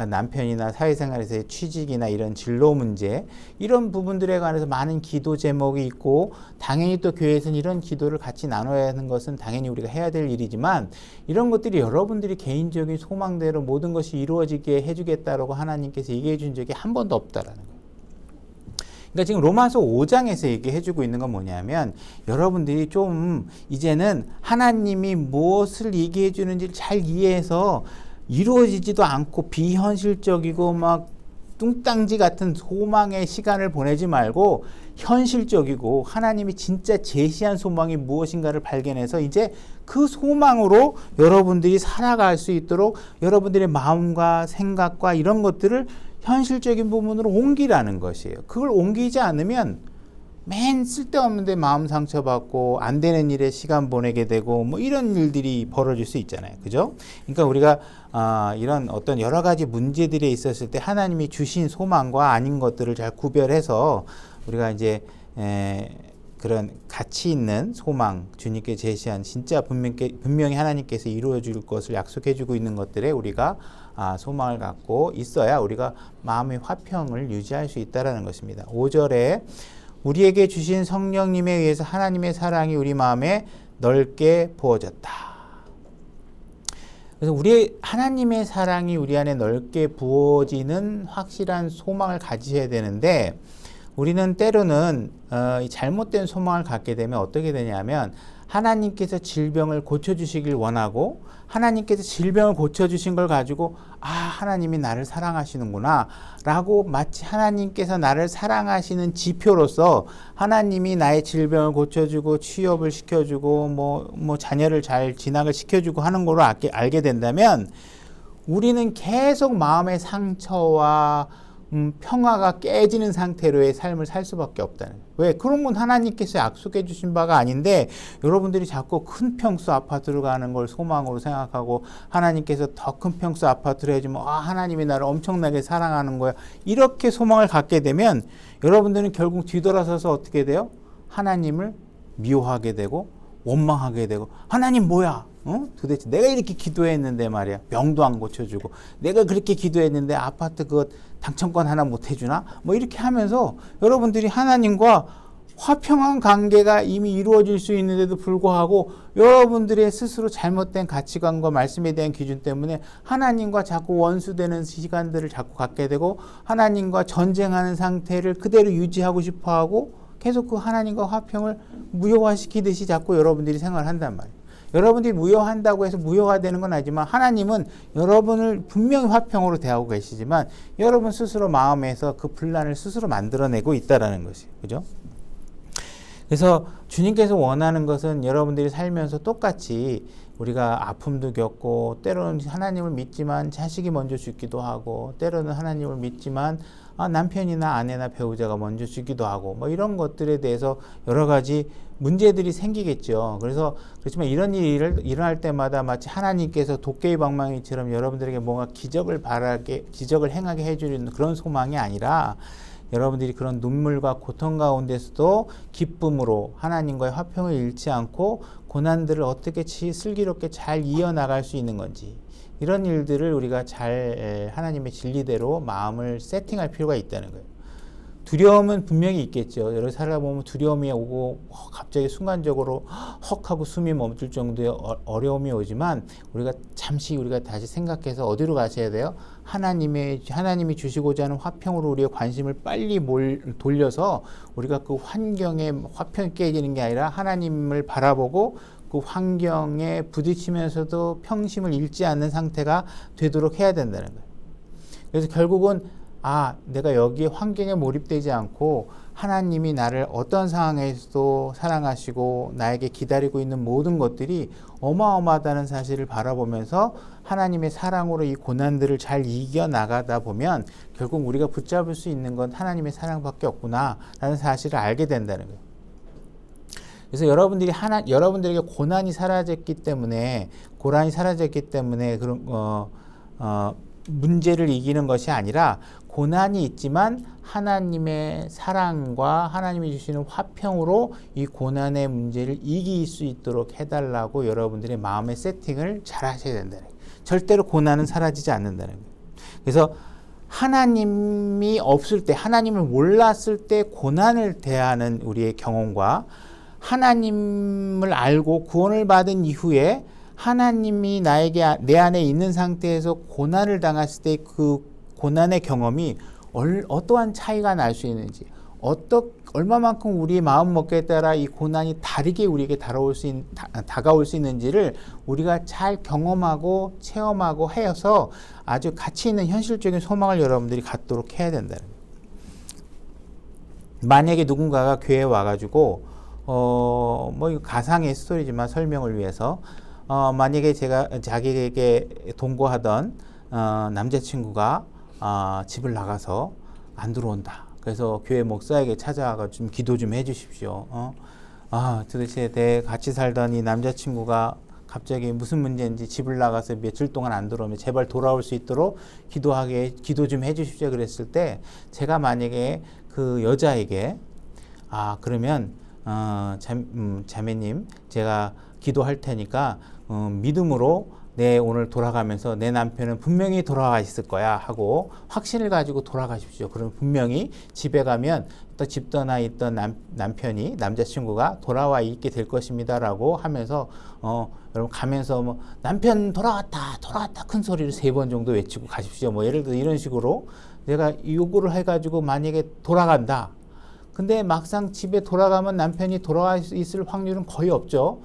남편이나 사회생활에서의 취직이나 이런 진로 문제, 이런 부분들에 관해서 많은 기도 제목이 있고 당연히 또 교회에서는 이런 기도를 같이 나눠야 하는 것은 당연히 우리가 해야 될 일이지만 이런 것들이 여러분들이 개인적인 소망대로 모든 것이 이루어지게 해주겠다라고 하나님께서 얘기해 준 적이 한 번도 없다라는 거예요. 그러니까 지금 로마서 5장에서 얘기해주고 있는 건 뭐냐면 여러분들이 좀 이제는 하나님이 무엇을 얘기해 주는지를 잘 이해해서 이루어지지도 않고 비현실적이고 막 뚱땅지 같은 소망의 시간을 보내지 말고 현실적이고 하나님이 진짜 제시한 소망이 무엇인가를 발견해서 이제 그 소망으로 여러분들이 살아갈 수 있도록 여러분들의 마음과 생각과 이런 것들을 현실적인 부분으로 옮기라는 것이에요. 그걸 옮기지 않으면 맨 쓸데없는데 마음 상처받고 안 되는 일에 시간 보내게 되고 뭐 이런 일들이 벌어질 수 있잖아요. 그죠? 그러니까 우리가 이런 어떤 여러 가지 문제들이 있었을 때 하나님이 주신 소망과 아닌 것들을 잘 구별해서 우리가 이제 그런 가치 있는 소망, 주님께 제시한 진짜 분명히 하나님께서 이루어 줄 것을 약속해 주고 있는 것들에 우리가 소망을 갖고 있어야 우리가 마음의 화평을 유지할 수 있다는 것입니다. 5절에 우리에게 주신 성령님에 의해서 하나님의 사랑이 우리 마음에 넓게 부어졌다. 그래서 하나님의 사랑이 우리 안에 넓게 부어지는 확실한 소망을 가지셔야 되는데 우리는 때로는 잘못된 소망을 갖게 되면 어떻게 되냐면 하나님께서 질병을 고쳐주시길 원하고 하나님께서 질병을 고쳐주신 걸 가지고 하나님이 나를 사랑하시는구나 라고 마치 하나님께서 나를 사랑하시는 지표로서 하나님이 나의 질병을 고쳐주고 취업을 시켜주고 뭐 자녀를 잘 진학을 시켜주고 하는 걸로 알게 된다면 우리는 계속 마음의 상처와 평화가 깨지는 상태로의 삶을 살 수밖에 없다는 거예요. 왜? 그런 건 하나님께서 약속해 주신 바가 아닌데 여러분들이 자꾸 큰 평수 아파트로 가는 걸 소망으로 생각하고 하나님께서 더 큰 평수 아파트를 해주면 하나님이 나를 엄청나게 사랑하는 거야. 이렇게 소망을 갖게 되면 여러분들은 결국 뒤돌아서서 어떻게 돼요? 하나님을 미워하게 되고 원망하게 되고 하나님 뭐야? 도대체 내가 이렇게 기도했는데 말이야 병도 안 고쳐주고 내가 그렇게 기도했는데 아파트 그거 당첨권 하나 못 해주나? 뭐 이렇게 하면서 여러분들이 하나님과 화평한 관계가 이미 이루어질 수 있는데도 불구하고 여러분들의 스스로 잘못된 가치관과 말씀에 대한 기준 때문에 하나님과 자꾸 원수되는 시간들을 자꾸 갖게 되고 하나님과 전쟁하는 상태를 그대로 유지하고 싶어하고 계속 그 하나님과 화평을 무효화시키듯이 자꾸 여러분들이 생활을 한단 말이에요. 여러분들이 무효한다고 해서 무효화되는 건 아니지만 하나님은 여러분을 분명히 화평으로 대하고 계시지만 여러분 스스로 마음에서 그 분란을 스스로 만들어내고 있다라는 것이에요. 그죠? 그래서 주님께서 원하는 것은 여러분들이 살면서 똑같이 우리가 아픔도 겪고 때로는 하나님을 믿지만 자식이 먼저 죽기도 하고 때로는 하나님을 믿지만 남편이나 아내나 배우자가 먼저 죽기도 하고 뭐 이런 것들에 대해서 여러 가지 문제들이 생기겠죠. 그렇지만 이런 일이 일어날 때마다 마치 하나님께서 도깨비 방망이처럼 여러분들에게 뭔가 기적을 행하게 해주는 그런 소망이 아니라 여러분들이 그런 눈물과 고통 가운데서도 기쁨으로 하나님과의 화평을 잃지 않고 고난들을 어떻게 슬기롭게 잘 이어나갈 수 있는 건지 이런 일들을 우리가 잘 하나님의 진리대로 마음을 세팅할 필요가 있다는 거예요. 두려움은 분명히 있겠죠. 여러 살아보면 두려움이 오고 갑자기 순간적으로 헉 하고 숨이 멈출 정도의 어려움이 오지만 우리가 다시 생각해서 어디로 가셔야 돼요? 하나님이 주시고자 하는 화평으로 우리의 관심을 빨리 돌려서 우리가 그 환경에 화평이 깨지는 게 아니라 하나님을 바라보고 그 환경에 부딪히면서도 평심을 잃지 않는 상태가 되도록 해야 된다는 거예요. 그래서 결국은 내가 여기에 환경에 몰입되지 않고 하나님이 나를 어떤 상황에서도 사랑하시고 나에게 기다리고 있는 모든 것들이 어마어마하다는 사실을 바라보면서 하나님의 사랑으로 이 고난들을 잘 이겨나가다 보면 결국 우리가 붙잡을 수 있는 건 하나님의 사랑밖에 없구나라는 사실을 알게 된다는 거예요. 그래서 여러분들에게 고난이 사라졌기 때문에 그런 문제를 이기는 것이 아니라 고난이 있지만 하나님의 사랑과 하나님이 주시는 화평으로 이 고난의 문제를 이길 수 있도록 해달라고 여러분들의 마음의 세팅을 잘 하셔야 된다는 거예요. 절대로 고난은 사라지지 않는다는 거예요. 그래서 하나님이 없을 때, 하나님을 몰랐을 때 고난을 대하는 우리의 경험과 하나님을 알고 구원을 받은 이후에 하나님이 내 안에 있는 상태에서 고난을 당했을 때 그 고난의 경험이 어떠한 차이가 날 수 있는지, 얼마만큼 우리의 마음먹기에 따라 이 고난이 다르게 우리에게 다가올 수 있는지를 우리가 잘 경험하고 체험하고 해서 아주 가치 있는 현실적인 소망을 여러분들이 갖도록 해야 된다는 거예요. 만약에 누군가가 교회에 와가지고 이거 가상의 스토리지만 설명을 위해서 만약에 자기에게 동거하던 남자친구가 집을 나가서 안 들어온다. 그래서 교회 목사에게 찾아와서 좀 기도 좀 해주십시오. 도대체 같이 살던 이 남자친구가 갑자기 무슨 문제인지 집을 나가서 며칠 동안 안 들어오면 제발 돌아올 수 있도록 기도 좀 해주십시오. 그랬을 때 제가 만약에 그 여자에게 그러면 자매님 제가 기도할 테니까 믿음으로 오늘 돌아가면서 내 남편은 분명히 돌아가 있을 거야 하고 확신을 가지고 돌아가십시오. 그럼 분명히 집에 가면 또 집 떠나 있던 남자친구가 돌아와 있게 될 것입니다 라고 하면서 여러분 가면서 남편 돌아왔다 큰 소리를 3번 정도 외치고 가십시오. 예를 들어 이런 식으로 내가 요구를 해가지고 만약에 돌아간다. 근데 막상 집에 돌아가면 남편이 돌아와 있을 확률은 거의 없죠.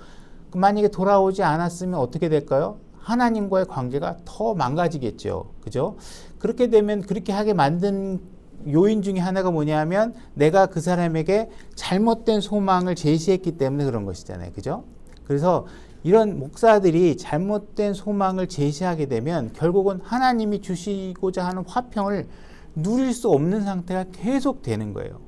만약에 돌아오지 않았으면 어떻게 될까요? 하나님과의 관계가 더 망가지겠죠. 그죠? 그렇게 되면 그렇게 하게 만든 요인 중에 하나가 뭐냐면 내가 그 사람에게 잘못된 소망을 제시했기 때문에 그런 것이잖아요. 그죠? 그래서 이런 목사들이 잘못된 소망을 제시하게 되면 결국은 하나님이 주시고자 하는 화평을 누릴 수 없는 상태가 계속 되는 거예요.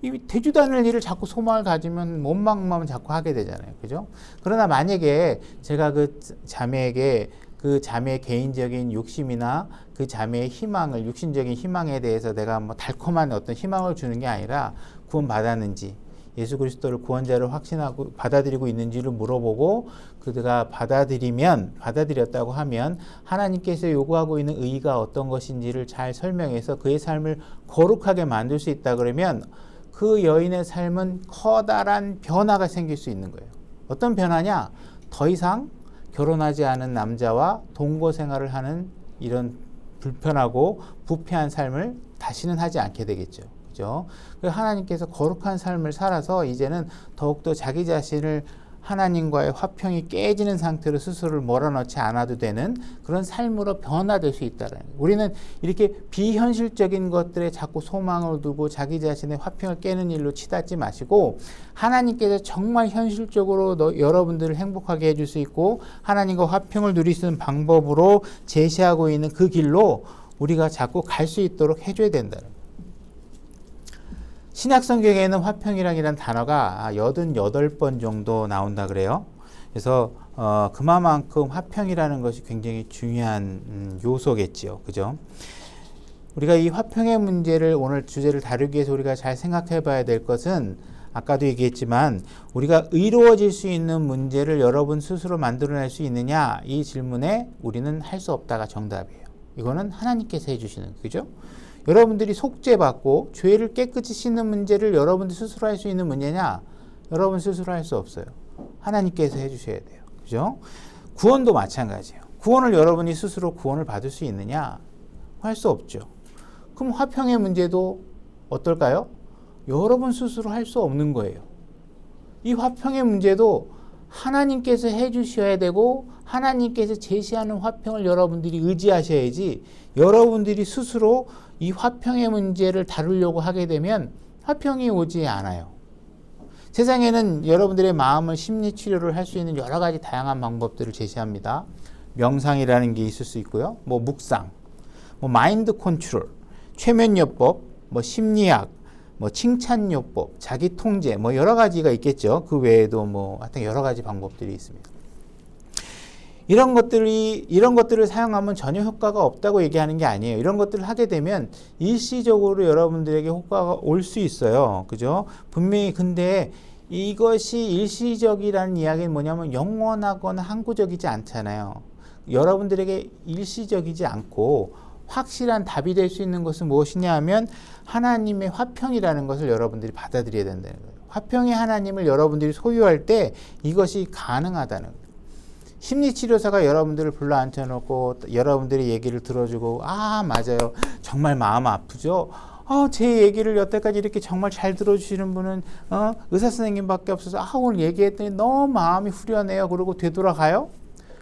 이 되지도 않을 일을 자꾸 소망을 가지면 원망만 자꾸 하게 되잖아요. 그죠? 그러나 만약에 제가 그 자매에게 그 자매의 개인적인 욕심이나 그 자매의 희망을, 육신적인 희망에 대해서 내가 달콤한 어떤 희망을 주는 게 아니라 구원받았는지, 예수 그리스도를 구원자를 확신하고 받아들이고 있는지를 물어보고 그가 받아들였다고 하면 하나님께서 요구하고 있는 의의가 어떤 것인지를 잘 설명해서 그의 삶을 거룩하게 만들 수 있다 그러면 그 여인의 삶은 커다란 변화가 생길 수 있는 거예요. 어떤 변화냐? 더 이상 결혼하지 않은 남자와 동거 생활을 하는 이런 불편하고 부패한 삶을 다시는 하지 않게 되겠죠. 그죠? 하나님께서 거룩한 삶을 살아서 이제는 더욱더 자기 자신을 하나님과의 화평이 깨지는 상태로 스스로를 몰아넣지 않아도 되는 그런 삶으로 변화될 수 있다는 거예요. 우리는 이렇게 비현실적인 것들에 자꾸 소망을 두고 자기 자신의 화평을 깨는 일로 치닫지 마시고 하나님께서 정말 현실적으로 여러분들을 행복하게 해줄 수 있고 하나님과 화평을 누릴 수 있는 방법으로 제시하고 있는 그 길로 우리가 자꾸 갈 수 있도록 해줘야 된다는 거예요. 신약 성경에는 화평이라는 단어가 88번 정도 나온다 그래요. 그래서 그만큼 화평이라는 것이 굉장히 중요한 요소겠지요. 그죠? 우리가 이 화평의 문제를 오늘 주제를 다루기 위해서 우리가 잘 생각해 봐야 될 것은 아까도 얘기했지만 우리가 의로워질 수 있는 문제를 여러분 스스로 만들어낼 수 있느냐 이 질문에 우리는 할 수 없다가 정답이에요. 이거는 하나님께서 해주시는 거죠. 여러분들이 속죄받고 죄를 깨끗이 씻는 문제를 여러분들 스스로 할 수 있는 문제냐? 여러분 스스로 할 수 없어요. 하나님께서 해주셔야 돼요. 그죠? 구원도 마찬가지예요. 구원을 여러분이 스스로 구원을 받을 수 있느냐? 할 수 없죠. 그럼 화평의 문제도 어떨까요? 여러분 스스로 할 수 없는 거예요. 이 화평의 문제도 하나님께서 해주셔야 되고 하나님께서 제시하는 화평을 여러분들이 의지하셔야지 여러분들이 스스로 이 화평의 문제를 다루려고 하게 되면 화평이 오지 않아요. 세상에는 여러분들의 마음을 심리치료를 할 수 있는 여러 가지 다양한 방법들을 제시합니다. 명상이라는 게 있을 수 있고요. 묵상, 마인드 컨트롤, 최면요법, 심리학, 칭찬요법, 자기통제, 여러 가지가 있겠죠. 그 외에도 하여튼 여러 가지 방법들이 있습니다. 이런 것들을 사용하면 전혀 효과가 없다고 얘기하는 게 아니에요. 이런 것들을 하게 되면 일시적으로 여러분들에게 효과가 올 수 있어요. 그죠? 분명히 근데 이것이 일시적이라는 이야기는 뭐냐면 영원하거나 항구적이지 않잖아요. 여러분들에게 일시적이지 않고 확실한 답이 될 수 있는 것은 무엇이냐 하면 하나님의 화평이라는 것을 여러분들이 받아들여야 된다는 거예요. 화평의 하나님을 여러분들이 소유할 때 이것이 가능하다는 거예요. 심리치료사가 여러분들을 불러 앉혀놓고 여러분들의 얘기를 들어주고 맞아요. 정말 마음 아프죠? 제 얘기를 여태까지 이렇게 정말 잘 들어주시는 분은 의사 선생님밖에 없어서 오늘 얘기했더니 너무 마음이 후련해요. 그러고 되돌아가요?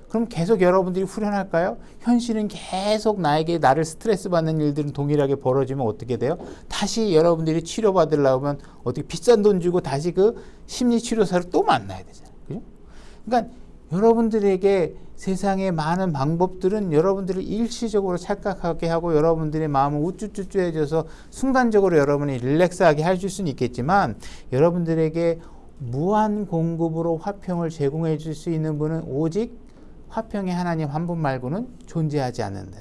그럼 계속 여러분들이 후련할까요? 현실은 계속 나를 스트레스 받는 일들은 동일하게 벌어지면 어떻게 돼요? 다시 여러분들이 치료받으려면 어떻게 비싼 돈 주고 다시 그 심리치료사를 또 만나야 되잖아요. 그죠? 그러니까 여러분들에게 세상의 많은 방법들은 여러분들을 일시적으로 착각하게 하고 여러분들의 마음을 우쭈쭈쭈해져서 순간적으로 여러분이 릴렉스하게 해줄 수는 있겠지만 여러분들에게 무한 공급으로 화평을 제공해 줄 수 있는 분은 오직 화평의 하나님 한 분 말고는 존재하지 않는다.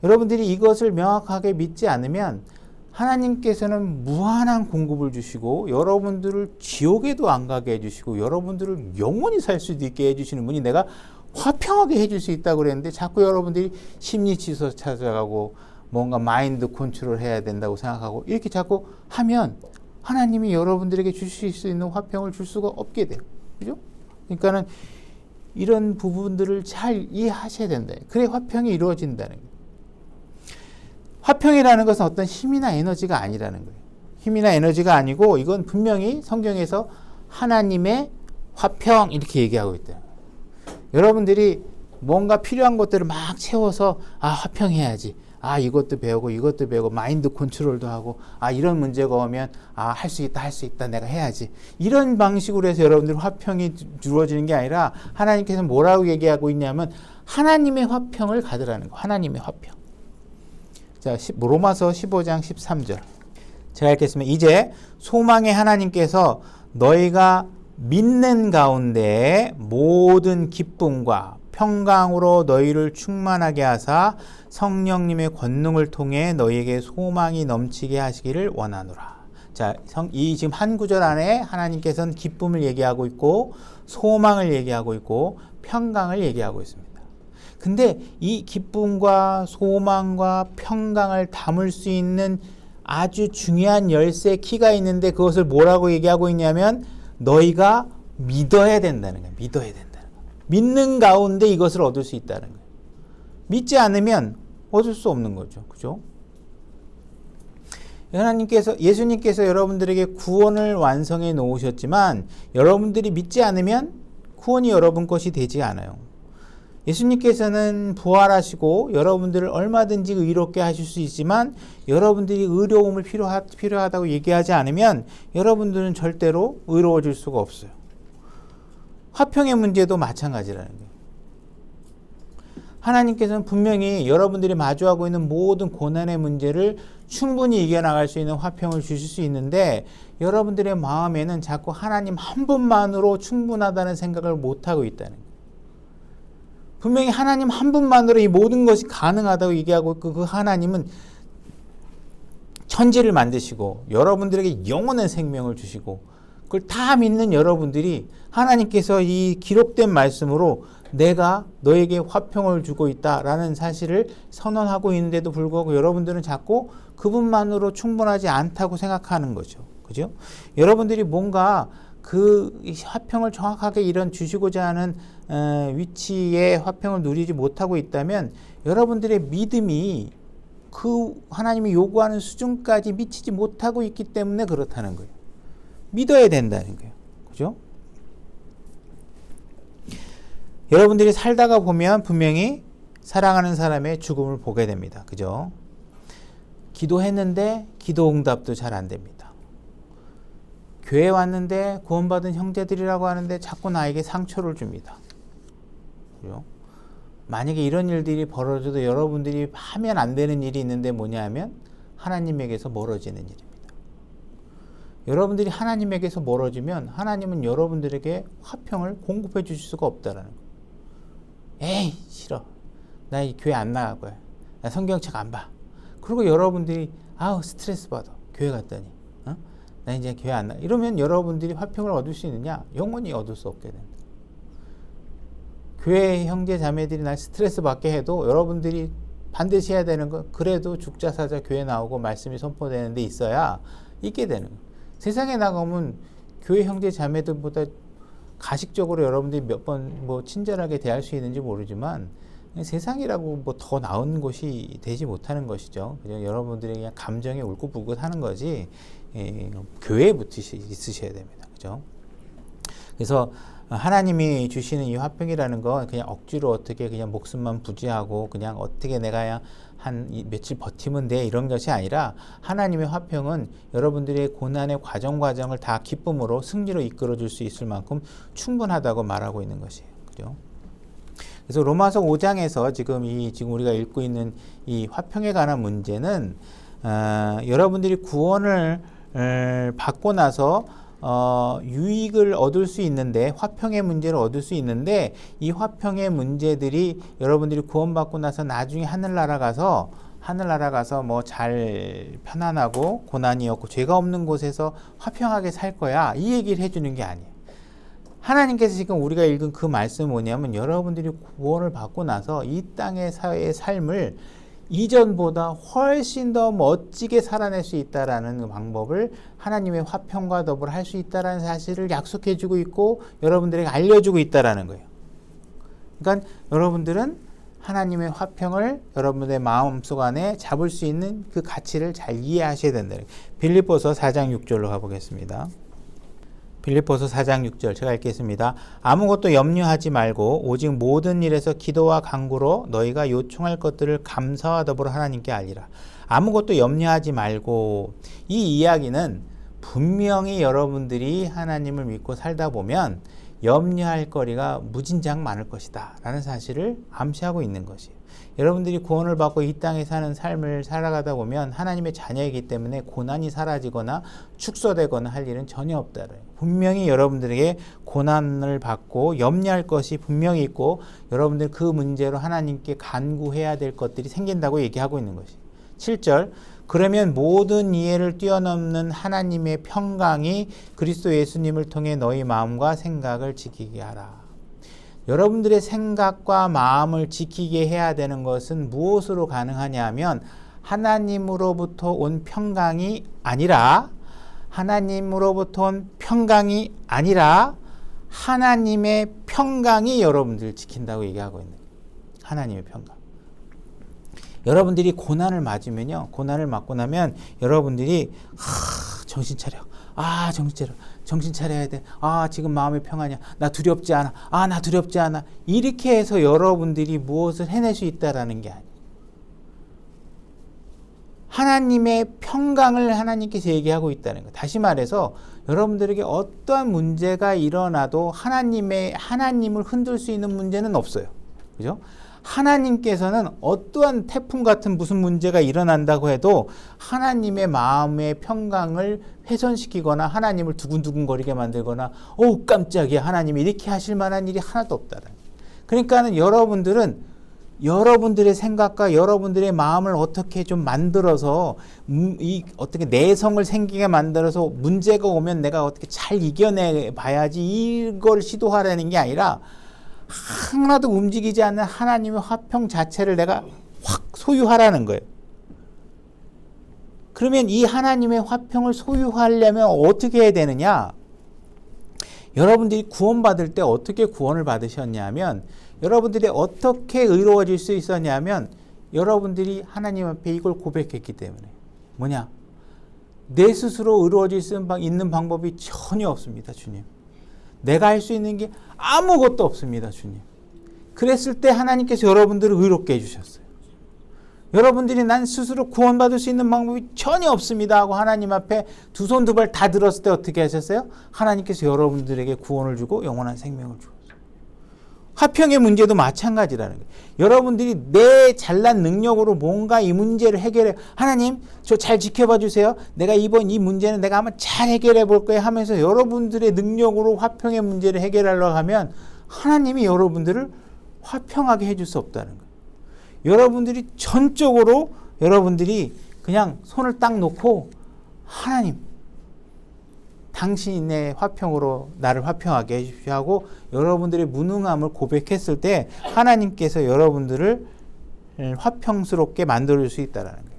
여러분들이 이것을 명확하게 믿지 않으면 하나님께서는 무한한 공급을 주시고 여러분들을 지옥에도 안 가게 해주시고 여러분들을 영원히 살 수도 있게 해주시는 분이 내가 화평하게 해줄 수 있다고 그랬는데 자꾸 여러분들이 심리치료 찾아가고 뭔가 마인드 컨트롤 해야 된다고 생각하고 이렇게 자꾸 하면 하나님이 여러분들에게 주실 수 있는 화평을 줄 수가 없게 돼요. 그죠? 그러니까는 이런 부분들을 잘 이해하셔야 된다. 그래 화평이 이루어진다는 거예요. 화평이라는 것은 어떤 힘이나 에너지가 아니라는 거예요. 힘이나 에너지가 아니고 이건 분명히 성경에서 하나님의 화평 이렇게 얘기하고 있다. 여러분들이 뭔가 필요한 것들을 막 채워서 화평해야지. 이것도 배우고 마인드 컨트롤도 하고 이런 문제가 오면 할 수 있다 내가 해야지. 이런 방식으로 해서 여러분들 화평이 이루어지는 게 아니라 하나님께서 뭐라고 얘기하고 있냐면 하나님의 화평을 가더라는 거. 하나님의 화평. 자, 로마서 15장 13절. 제가 읽겠습니다. 이제 소망의 하나님께서 너희가 믿는 가운데 모든 기쁨과 평강으로 너희를 충만하게 하사 성령님의 권능을 통해 너희에게 소망이 넘치게 하시기를 원하노라. 자, 이 지금 한 구절 안에 하나님께서는 기쁨을 얘기하고 있고 소망을 얘기하고 있고 평강을 얘기하고 있습니다. 근데 이 기쁨과 소망과 평강을 담을 수 있는 아주 중요한 열쇠 키가 있는데 그것을 뭐라고 얘기하고 있냐면 너희가 믿어야 된다는 거예요. 믿어야 된다는 거예요. 믿는 가운데 이것을 얻을 수 있다는 거예요. 믿지 않으면 얻을 수 없는 거죠. 그죠? 예수님께서 여러분들에게 구원을 완성해 놓으셨지만 여러분들이 믿지 않으면 구원이 여러분 것이 되지 않아요. 예수님께서는 부활하시고 여러분들을 얼마든지 의롭게 하실 수 있지만 여러분들이 의로움을 필요하다고 얘기하지 않으면 여러분들은 절대로 의로워질 수가 없어요. 화평의 문제도 마찬가지라는 거예요. 하나님께서는 분명히 여러분들이 마주하고 있는 모든 고난의 문제를 충분히 이겨나갈 수 있는 화평을 주실 수 있는데 여러분들의 마음에는 자꾸 하나님 한 분만으로 충분하다는 생각을 못하고 있다는 거예요. 분명히 하나님 한 분만으로 이 모든 것이 가능하다고 얘기하고 그 하나님은 천지를 만드시고 여러분들에게 영원한 생명을 주시고 그걸 다 믿는 여러분들이 하나님께서 이 기록된 말씀으로 내가 너에게 화평을 주고 있다라는 사실을 선언하고 있는데도 불구하고 여러분들은 자꾸 그분만으로 충분하지 않다고 생각하는 거죠. 그죠? 여러분들이 뭔가 그 화평을 정확하게 이런 주시고자 하는 위치에 화평을 누리지 못하고 있다면 여러분들의 믿음이 그 하나님이 요구하는 수준까지 미치지 못하고 있기 때문에 그렇다는 거예요. 믿어야 된다는 거예요. 그죠? 여러분들이 살다가 보면 분명히 사랑하는 사람의 죽음을 보게 됩니다. 그죠? 기도했는데 기도 응답도 잘 안 됩니다. 교회 왔는데 구원받은 형제들이라고 하는데 자꾸 나에게 상처를 줍니다. 그죠? 만약에 이런 일들이 벌어져도 여러분들이 하면 안 되는 일이 있는데 뭐냐 하면 하나님에게서 멀어지는 일입니다. 여러분들이 하나님에게서 멀어지면 하나님은 여러분들에게 화평을 공급해 주실 수가 없다라는 거예요. 에이 싫어. 나 이 교회 안 나갈 거야. 나 성경책 안 봐. 그리고 여러분들이 아우 스트레스 받아. 교회 갔더니 나 이제 교회 안 나. 이러면 여러분들이 화평을 얻을 수 있느냐? 영원히 얻을 수 없게 된다. 교회 형제 자매들이 날 스트레스 받게 해도 여러분들이 반드시 해야 되는 건 그래도 죽자 사자 교회 나오고 말씀이 선포되는 데 있어야 있게 되는 거예요. 세상에 나가면 교회 형제 자매들보다 가식적으로 여러분들이 몇 번 뭐 친절하게 대할 수 있는지 모르지만 세상이라고 뭐 더 나은 곳이 되지 못하는 것이죠. 그냥 여러분들이 그냥 감정에 울긋불긋 하는 거지 교회에 있으셔야 됩니다. 그죠? 그래서 하나님이 주시는 이 화평이라는 건 그냥 억지로 어떻게 그냥 목숨만 부지하고 그냥 어떻게 내가 한 며칠 버티면 돼 이런 것이 아니라 하나님의 화평은 여러분들의 고난의 과정을 다 기쁨으로 승리로 이끌어 줄 수 있을 만큼 충분하다고 말하고 있는 것이에요. 그죠? 그래서 로마서 5장에서 지금 우리가 읽고 있는 이 화평에 관한 문제는 여러분들이 구원을 받고 나서 유익을 얻을 수 있는데 화평의 문제를 얻을 수 있는데 이 화평의 문제들이 여러분들이 구원받고 나서 나중에 하늘나라 가서 뭐 잘 편안하고 고난이 없고 죄가 없는 곳에서 화평하게 살 거야 이 얘기를 해주는 게 아니에요. 하나님께서 지금 우리가 읽은 그 말씀은 뭐냐면 여러분들이 구원을 받고 나서 이 땅의 사회의 삶을 이전보다 훨씬 더 멋지게 살아낼 수 있다라는 방법을 하나님의 화평과 더불어 할 수 있다라는 사실을 약속해주고 있고 여러분들에게 알려주고 있다라는 거예요. 그러니까 여러분들은 하나님의 화평을 여러분들의 마음속 안에 잡을 수 있는 그 가치를 잘 이해하셔야 된다. 빌립보서 4장 6절로 가보겠습니다. 빌립보서 4장 6절 제가 읽겠습니다. 아무것도 염려하지 말고 오직 모든 일에서 기도와 간구로 너희가 요청할 것들을 감사와 더불어 하나님께 알리라. 아무것도 염려하지 말고 이 이야기는 분명히 여러분들이 하나님을 믿고 살다 보면 염려할 거리가 무진장 많을 것이다 라는 사실을 암시하고 있는 것이에요. 여러분들이 구원을 받고 이 땅에 사는 삶을 살아가다 보면 하나님의 자녀이기 때문에 고난이 사라지거나 축소되거나 할 일은 전혀 없다. 분명히 여러분들에게 고난을 받고 염려할 것이 분명히 있고 여러분들 그 문제로 하나님께 간구해야 될 것들이 생긴다고 얘기하고 있는 것이에요. 7절 그러면 모든 이해를 뛰어넘는 하나님의 평강이 그리스도 예수님을 통해 너희 마음과 생각을 지키게 하라. 여러분들의 생각과 마음을 지키게 해야 되는 것은 무엇으로 가능하냐 하면 하나님으로부터 온 평강이 아니라 하나님의 평강이 여러분들을 지킨다고 얘기하고 있는 거예요. 하나님의 평강. 여러분들이 고난을 맞으면요. 고난을 맞고 나면 여러분들이 정신 차려. 정신 차려. 정신 차려야 돼. 지금 마음의 평안이야. 나 두렵지 않아. 나 두렵지 않아. 이렇게 해서 여러분들이 무엇을 해낼 수 있다라는 게 아니에요. 하나님의 평강을 하나님께서 얘기하고 있다는 거예요. 다시 말해서 여러분들에게 어떠한 문제가 일어나도 하나님을 흔들 수 있는 문제는 없어요. 그죠? 하나님께서는 어떠한 태풍 같은 무슨 문제가 일어난다고 해도 하나님의 마음의 평강을 훼손시키거나 하나님을 두근두근거리게 만들거나 깜짝이야, 하나님이 이렇게 하실 만한 일이 하나도 없다는 거예요. 그러니까는 여러분들의 생각과 여러분들의 마음을 어떻게 좀 만들어서 어떻게 내성을 생기게 만들어서 문제가 오면 내가 어떻게 잘 이겨내 봐야지 이걸 시도하라는 게 아니라 하나도 움직이지 않는 하나님의 화평 자체를 내가 확 소유하라는 거예요. 그러면 이 하나님의 화평을 소유하려면 어떻게 해야 되느냐? 여러분들이 구원받을 때 어떻게 구원을 받으셨냐면 여러분들이 어떻게 의로워질 수 있었냐면 여러분들이 하나님 앞에 이걸 고백했기 때문에 뭐냐? 내 스스로 의로워질 수 있는 방법이 전혀 없습니다, 주님. 내가 할 수 있는 게 아무것도 없습니다, 주님. 그랬을 때 하나님께서 여러분들을 의롭게 해주셨어요. 여러분들이 난 스스로 구원받을 수 있는 방법이 전혀 없습니다 하고 하나님 앞에 두 손 두 발 다 들었을 때 어떻게 하셨어요? 하나님께서 여러분들에게 구원을 주고 영원한 생명을 주었어요. 화평의 문제도 마찬가지라는 거예요. 여러분들이 내 잘난 능력으로 뭔가 이 문제를 해결해. 하나님, 저 잘 지켜봐 주세요. 내가 이번 이 문제는 내가 한번 잘 해결해 볼 거예요 하면서 여러분들의 능력으로 화평의 문제를 해결하려고 하면 하나님이 여러분들을 화평하게 해줄 수 없다는 거예요. 여러분들이 전적으로 여러분들이 그냥 손을 딱 놓고 하나님, 당신의 화평으로 나를 화평하게 해주십시오 하고 여러분들의 무능함을 고백했을 때 하나님께서 여러분들을 화평스럽게 만들어줄 수 있다는 거예요.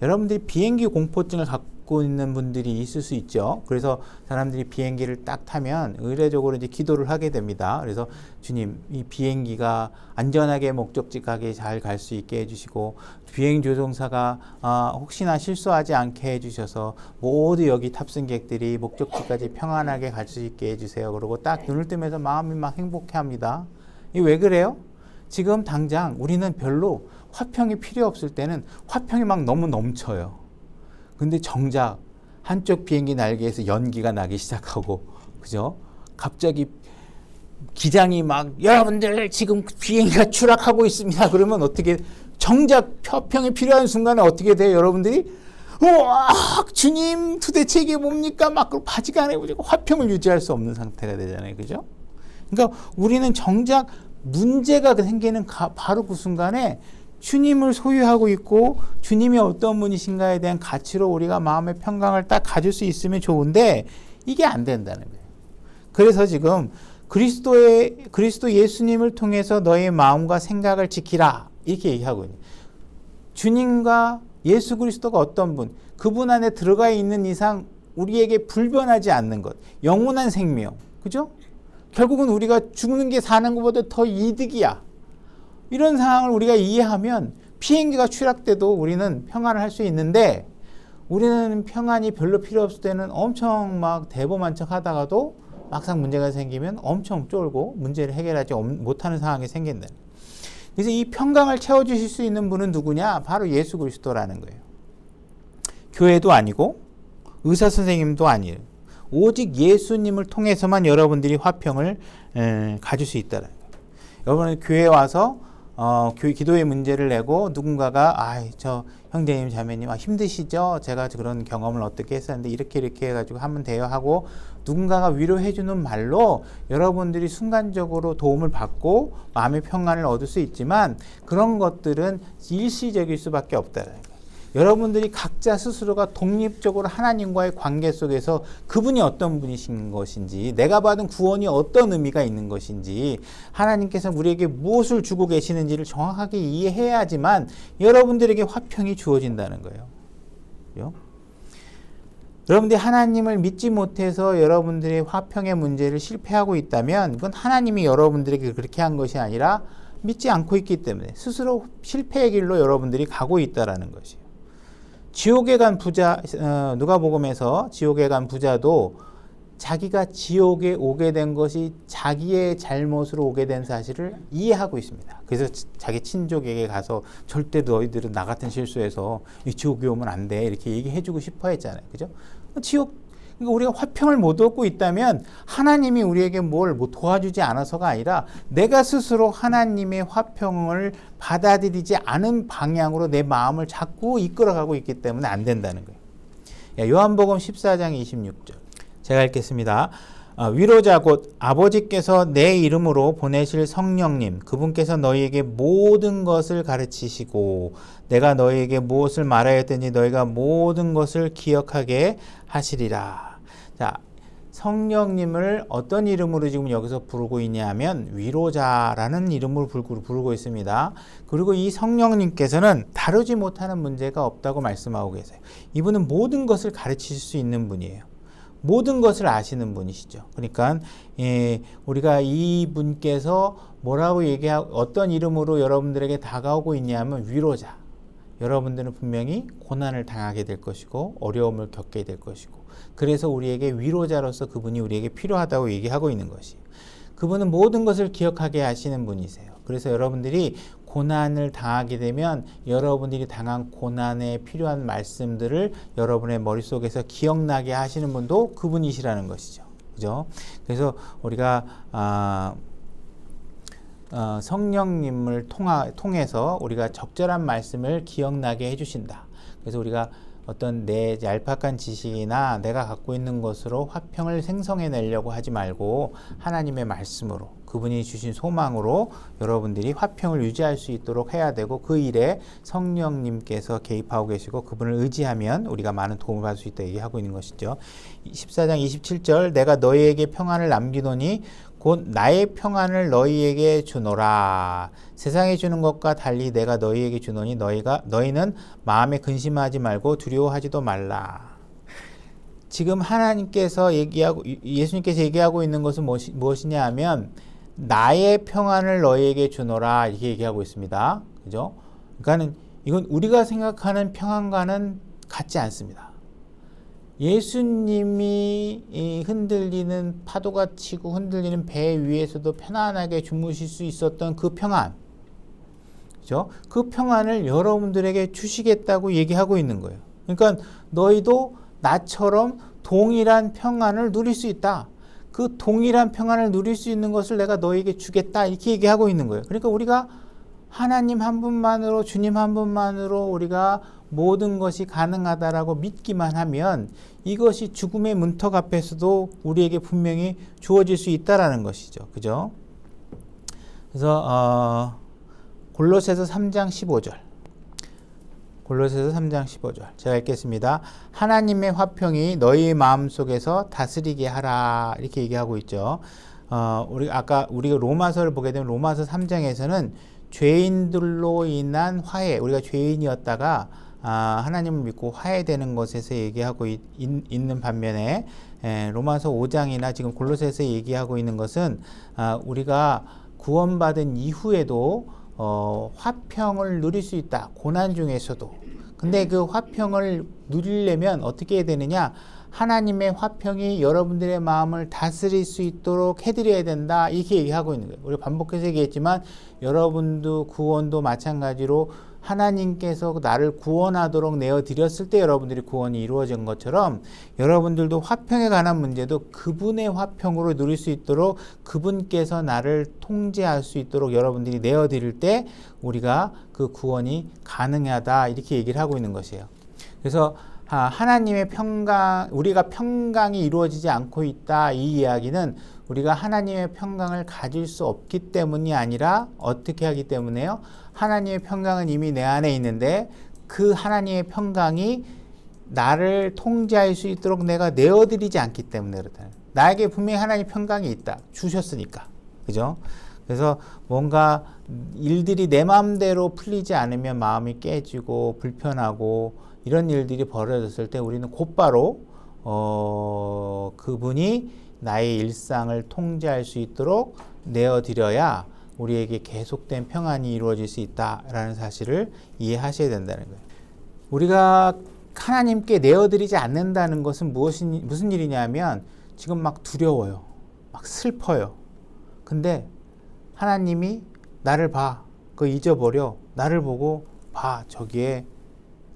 여러분들이 비행기 공포증을 갖고 있는 분들이 있을 수 있죠. 그래서 사람들이 비행기를 딱 타면 의례적으로 이제 기도를 하게 됩니다. 그래서 주님, 이 비행기가 안전하게 목적지 가게 잘 갈 수 있게 해주시고 비행 조종사가 혹시나 실수하지 않게 해주셔서 모두 여기 탑승객들이 목적지까지 평안하게 갈 수 있게 해주세요. 그러고 딱 눈을 뜨면서 마음이 막 행복해합니다. 이게 왜 그래요? 지금 당장 우리는 별로 화평이 필요 없을 때는 화평이 막 너무 넘쳐요. 근데 정작 한쪽 비행기 날개에서 연기가 나기 시작하고, 그죠? 갑자기 기장이 막 여러분들 지금 비행기가 추락하고 있습니다. 그러면 어떻게 정작 화평이 필요한 순간에 어떻게 돼요? 여러분들이 우와, 주님 도대체 이게 뭡니까? 막 바지가 안 해보고 화평을 유지할 수 없는 상태가 되잖아요. 그죠? 그러니까 우리는 정작 문제가 생기는 바로 그 순간에 주님을 소유하고 있고 주님이 어떤 분이신가에 대한 가치로 우리가 마음의 평강을 딱 가질 수 있으면 좋은데 이게 안 된다는 거예요. 그래서 지금 그리스도 예수님을 통해서 너의 마음과 생각을 지키라 이렇게 얘기하고 있는 주님과 예수 그리스도가 어떤 분, 그분 안에 들어가 있는 이상 우리에게 불변하지 않는 것, 영원한 생명, 그죠? 결국은 우리가 죽는 게 사는 것보다 더 이득이야. 이런 상황을 우리가 이해하면 비행기가 추락돼도 우리는 평안을 할 수 있는데 우리는 평안이 별로 필요 없을 때는 엄청 막 대범한 척 하다가도 막상 문제가 생기면 엄청 쫄고 문제를 해결하지 못하는 상황이 생긴다. 그래서 이 평강을 채워주실 수 있는 분은 누구냐? 바로 예수 그리스도라는 거예요. 교회도 아니고 의사 선생님도 아니에요. 오직 예수님을 통해서만 여러분들이 화평을 가질 수 있다는 거예요. 여러분은 교회에 와서 기도의 문제를 내고 누군가가 저 형제님 자매님 힘드시죠? 제가 그런 경험을 어떻게 했었는데 이렇게 해가지고 하면 돼요 하고 누군가가 위로해주는 말로 여러분들이 순간적으로 도움을 받고 마음의 평안을 얻을 수 있지만 그런 것들은 일시적일 수밖에 없다는 거예요. 여러분들이 각자 스스로가 독립적으로 하나님과의 관계 속에서 그분이 어떤 분이신 것인지, 내가 받은 구원이 어떤 의미가 있는 것인지, 하나님께서 우리에게 무엇을 주고 계시는지를 정확하게 이해해야지만 여러분들에게 화평이 주어진다는 거예요. 그렇죠? 여러분들이 하나님을 믿지 못해서 여러분들의 화평의 문제를 실패하고 있다면 그건 하나님이 여러분들에게 그렇게 한 것이 아니라 믿지 않고 있기 때문에 스스로 실패의 길로 여러분들이 가고 있다라는 것이에요. 지옥에 간 부자, 누가복음에서 지옥에 간 부자도 자기가 지옥에 오게 된 것이 자기의 잘못으로 오게 된 사실을 이해하고 있습니다. 그래서 자기 친족에게 가서 절대 너희들은 나 같은 실수해서 이 지옥에 오면 안 돼 이렇게 얘기해주고 싶어 했잖아요. 그죠? 그러니까 우리가 화평을 못 얻고 있다면 하나님이 우리에게 뭘 도와주지 않아서가 아니라 내가 스스로 하나님의 화평을 받아들이지 않은 방향으로 내 마음을 자꾸 이끌어가고 있기 때문에 안 된다는 거예요. 요한복음 14장 26절 제가 읽겠습니다. 위로자 곧 아버지께서 내 이름으로 보내실 성령님 그분께서 너희에게 모든 것을 가르치시고 내가 너희에게 무엇을 말하였든지 너희가 모든 것을 기억하게 하시리라. 자, 성령님을 어떤 이름으로 지금 여기서 부르고 있냐면 위로자라는 이름으로 부르고 있습니다. 그리고 이 성령님께서는 다루지 못하는 문제가 없다고 말씀하고 계세요. 이분은 모든 것을 가르칠 수 있는 분이에요. 모든 것을 아시는 분이시죠. 그러니까 우리가 이 분께서 뭐라고 어떤 이름으로 여러분들에게 다가오고 있냐면 위로자. 여러분들은 분명히 고난을 당하게 될 것이고 어려움을 겪게 될 것이고 그래서 우리에게 위로자로서 그분이 우리에게 필요하다고 얘기하고 있는 것이에요. 그분은 모든 것을 기억하게 하시는 분이세요. 그래서 여러분들이 고난을 당하게 되면 여러분들이 당한 고난에 필요한 말씀들을 여러분의 머릿속에서 기억나게 하시는 분도 그분이시라는 것이죠. 그죠? 그래서 우리가 성령님을 통해서 우리가 적절한 말씀을 기억나게 해주신다. 그래서 우리가 어떤 내 얄팍한 지식이나 내가 갖고 있는 것으로 화평을 생성해내려고 하지 말고 하나님의 말씀으로 그분이 주신 소망으로 여러분들이 화평을 유지할 수 있도록 해야 되고 그 일에 성령님께서 개입하고 계시고 그분을 의지하면 우리가 많은 도움을 받을 수 있다 얘기하고 있는 것이죠. 14장 27절 내가 너희에게 평안을 남기노니 곧 나의 평안을 너희에게 주노라. 세상에 주는 것과 달리 내가 너희에게 주노니 너희는 마음에 근심하지 말고 두려워하지도 말라. 지금 하나님께서 예수님께서 얘기하고 있는 것은 무엇이냐 하면 나의 평안을 너희에게 주노라 이렇게 얘기하고 있습니다. 그죠? 그러니까는 이건 우리가 생각하는 평안과는 같지 않습니다. 예수님이 흔들리는 파도가 치고 흔들리는 배 위에서도 편안하게 주무실 수 있었던 그 평안, 그죠? 그 평안을 여러분들에게 주시겠다고 얘기하고 있는 거예요. 그러니까 너희도 나처럼 동일한 평안을 누릴 수 있다. 그 동일한 평안을 누릴 수 있는 것을 내가 너희에게 주겠다. 이렇게 얘기하고 있는 거예요. 그러니까 우리가 하나님 한 분만으로, 주님 한 분만으로 우리가 모든 것이 가능하다라고 믿기만 하면 이것이 죽음의 문턱 앞에서도 우리에게 분명히 주어질 수 있다라는 것이죠. 그죠? 그래서 골로새서 3장 15절. 골로새서 3장 15절. 제가 읽겠습니다. 하나님의 화평이 너희 마음속에서 다스리게 하라. 이렇게 얘기하고 있죠. 우리가 로마서를 보게 되면 로마서 3장에서는 죄인들로 인한 화해, 우리가 죄인이었다가 하나님을 믿고 화해되는 것에서 얘기하고 있는 반면에 로마서 5장이나 지금 골로새서 얘기하고 있는 것은 우리가 구원받은 이후에도 화평을 누릴 수 있다. 고난 중에서도. 근데 그 화평을 누리려면 어떻게 해야 되느냐? 하나님의 화평이 여러분들의 마음을 다스릴 수 있도록 해드려야 된다. 이렇게 얘기하고 있는 거예요. 우리가 반복해서 얘기했지만 여러분도 구원도 마찬가지로 하나님께서 나를 구원하도록 내어드렸을 때 여러분들이 구원이 이루어진 것처럼 여러분들도 화평에 관한 문제도 그분의 화평으로 누릴 수 있도록 그분께서 나를 통제할 수 있도록 여러분들이 내어드릴 때 우리가 그 구원이 가능하다. 이렇게 얘기를 하고 있는 것이에요. 그래서 하나님의 평강, 우리가 평강이 이루어지지 않고 있다. 이 이야기는 우리가 하나님의 평강을 가질 수 없기 때문이 아니라 어떻게 하기 때문에요? 하나님의 평강은 이미 내 안에 있는데 그 하나님의 평강이 나를 통제할 수 있도록 내가 내어드리지 않기 때문에 그렇다. 나에게 분명히 하나님의 평강이 있다. 주셨으니까. 그죠? 그래서 뭔가 일들이 내 마음대로 풀리지 않으면 마음이 깨지고 불편하고 이런 일들이 벌어졌을 때 우리는 곧바로 그분이 나의 일상을 통제할 수 있도록 내어드려야 우리에게 계속된 평안이 이루어질 수 있다라는 사실을 이해하셔야 된다는 거예요. 우리가 하나님께 내어드리지 않는다는 것은 무슨 일이냐면 지금 막 두려워요. 막 슬퍼요. 근데 하나님이 나를 봐. 그거 잊어버려. 나를 보고 봐. 저기에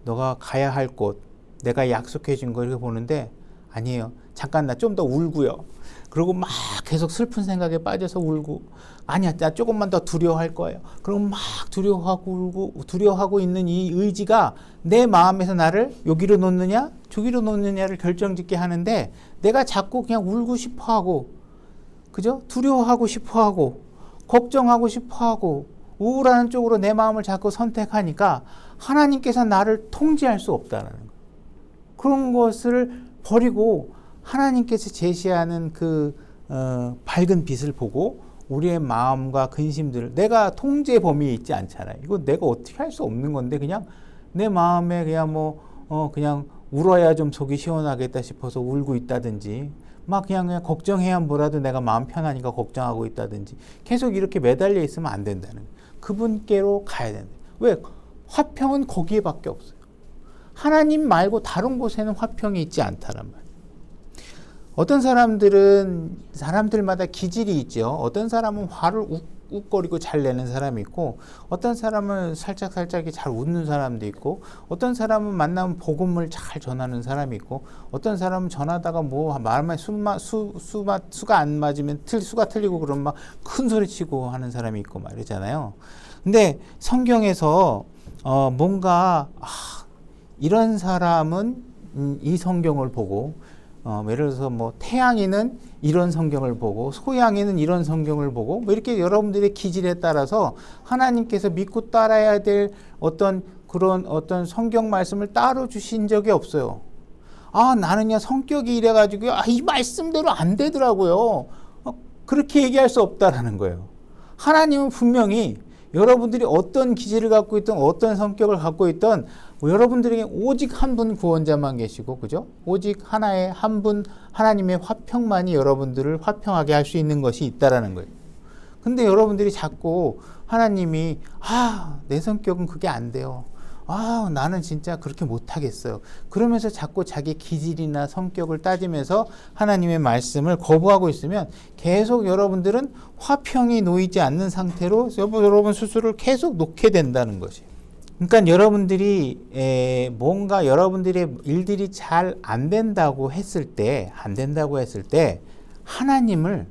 너가 가야 할 곳, 내가 약속해 준 거 이렇게 보는데 아니에요. 잠깐 나 좀 더 울고요. 그리고 막 계속 슬픈 생각에 빠져서 울고 아니야, 나 조금만 더 두려워할 거예요. 그럼 막 두려워하고 울고 두려워하고 있는 이 의지가 내 마음에서 나를 여기로 놓느냐 저기로 놓느냐를 결정짓게 하는데 내가 자꾸 그냥 울고 싶어하고 그죠? 두려워하고 싶어하고 걱정하고 싶어하고 우울한 쪽으로 내 마음을 자꾸 선택하니까 하나님께서 나를 통제할 수 없다는 거예요. 그런 것을 버리고 하나님께서 제시하는 그 밝은 빛을 보고 우리의 마음과 근심들을 내가 통제 범위에 있지 않잖아요. 이거 내가 어떻게 할 수 없는 건데 그냥 내 마음에 그냥 그냥 울어야 좀 속이 시원하겠다 싶어서 울고 있다든지 막 그냥 걱정해야 뭐라도 내가 마음 편하니까 걱정하고 있다든지 계속 이렇게 매달려 있으면 안 된다는 거예요. 그분께로 가야 된다. 왜? 화평은 거기에밖에 없어요. 하나님 말고 다른 곳에는 화평이 있지 않다란 말이에요. 어떤 사람들은 사람들마다 기질이 있죠. 어떤 사람은 화를 욱거리고 잘 내는 사람이 있고 어떤 사람은 살짝 잘 웃는 사람도 있고 어떤 사람은 만나면 복음을 잘 전하는 사람이 있고 어떤 사람은 전하다가 뭐 말만 수가 안 맞으면 수가 틀리고 그러면 막 큰 소리 치고 하는 사람이 있고 말이잖아요. 근데 성경에서 뭔가 이런 사람은 이 성경을 보고 예를 들어서 뭐 태양이는 이런 성경을 보고 소양이는 이런 성경을 보고 뭐 이렇게 여러분들의 기질에 따라서 하나님께서 믿고 따라야 될 어떤 성경 말씀을 따로 주신 적이 없어요. 나는요 성격이 이래가지고 이 말씀대로 안 되더라고요. 그렇게 얘기할 수 없다라는 거예요. 하나님은 분명히 여러분들이 어떤 기질을 갖고 있든 어떤 성격을 갖고 있든 여러분들에게 오직 한 분 구원자만 계시고 그죠? 오직 하나의 한 분 하나님의 화평만이 여러분들을 화평하게 할 수 있는 것이 있다라는 거예요. 근데 여러분들이 자꾸 하나님이 내 성격은 그게 안 돼요. 나는 진짜 그렇게 못하겠어요. 그러면서 자꾸 자기 기질이나 성격을 따지면서 하나님의 말씀을 거부하고 있으면 계속 여러분들은 화평이 놓이지 않는 상태로 여러분 스스로를 계속 놓게 된다는 것이에요. 그러니까 여러분들이 뭔가 여러분들의 일들이 잘 안 된다고 했을 때 하나님을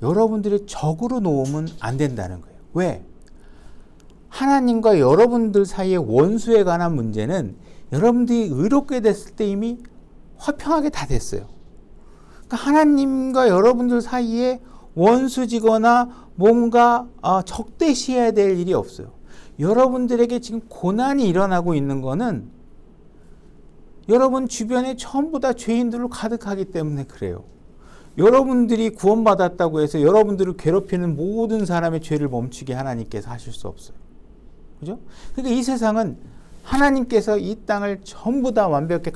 여러분들의 적으로 놓으면 안 된다는 거예요. 왜? 하나님과 여러분들 사이의 원수에 관한 문제는 여러분들이 의롭게 됐을 때 이미 화평하게 다 됐어요. 그러니까 하나님과 여러분들 사이에 원수지거나 뭔가 적대시해야 될 일이 없어요. 여러분들에게 지금 고난이 일어나고 있는 거는 여러분 주변에 전부 다 죄인들로 가득하기 때문에 그래요. 여러분들이 구원받았다고 해서 여러분들을 괴롭히는 모든 사람의 죄를 멈추게 하나님께서 하실 수 없어요. 그죠? 그러니까 이 세상은 하나님께서 이 땅을 전부 다 완벽히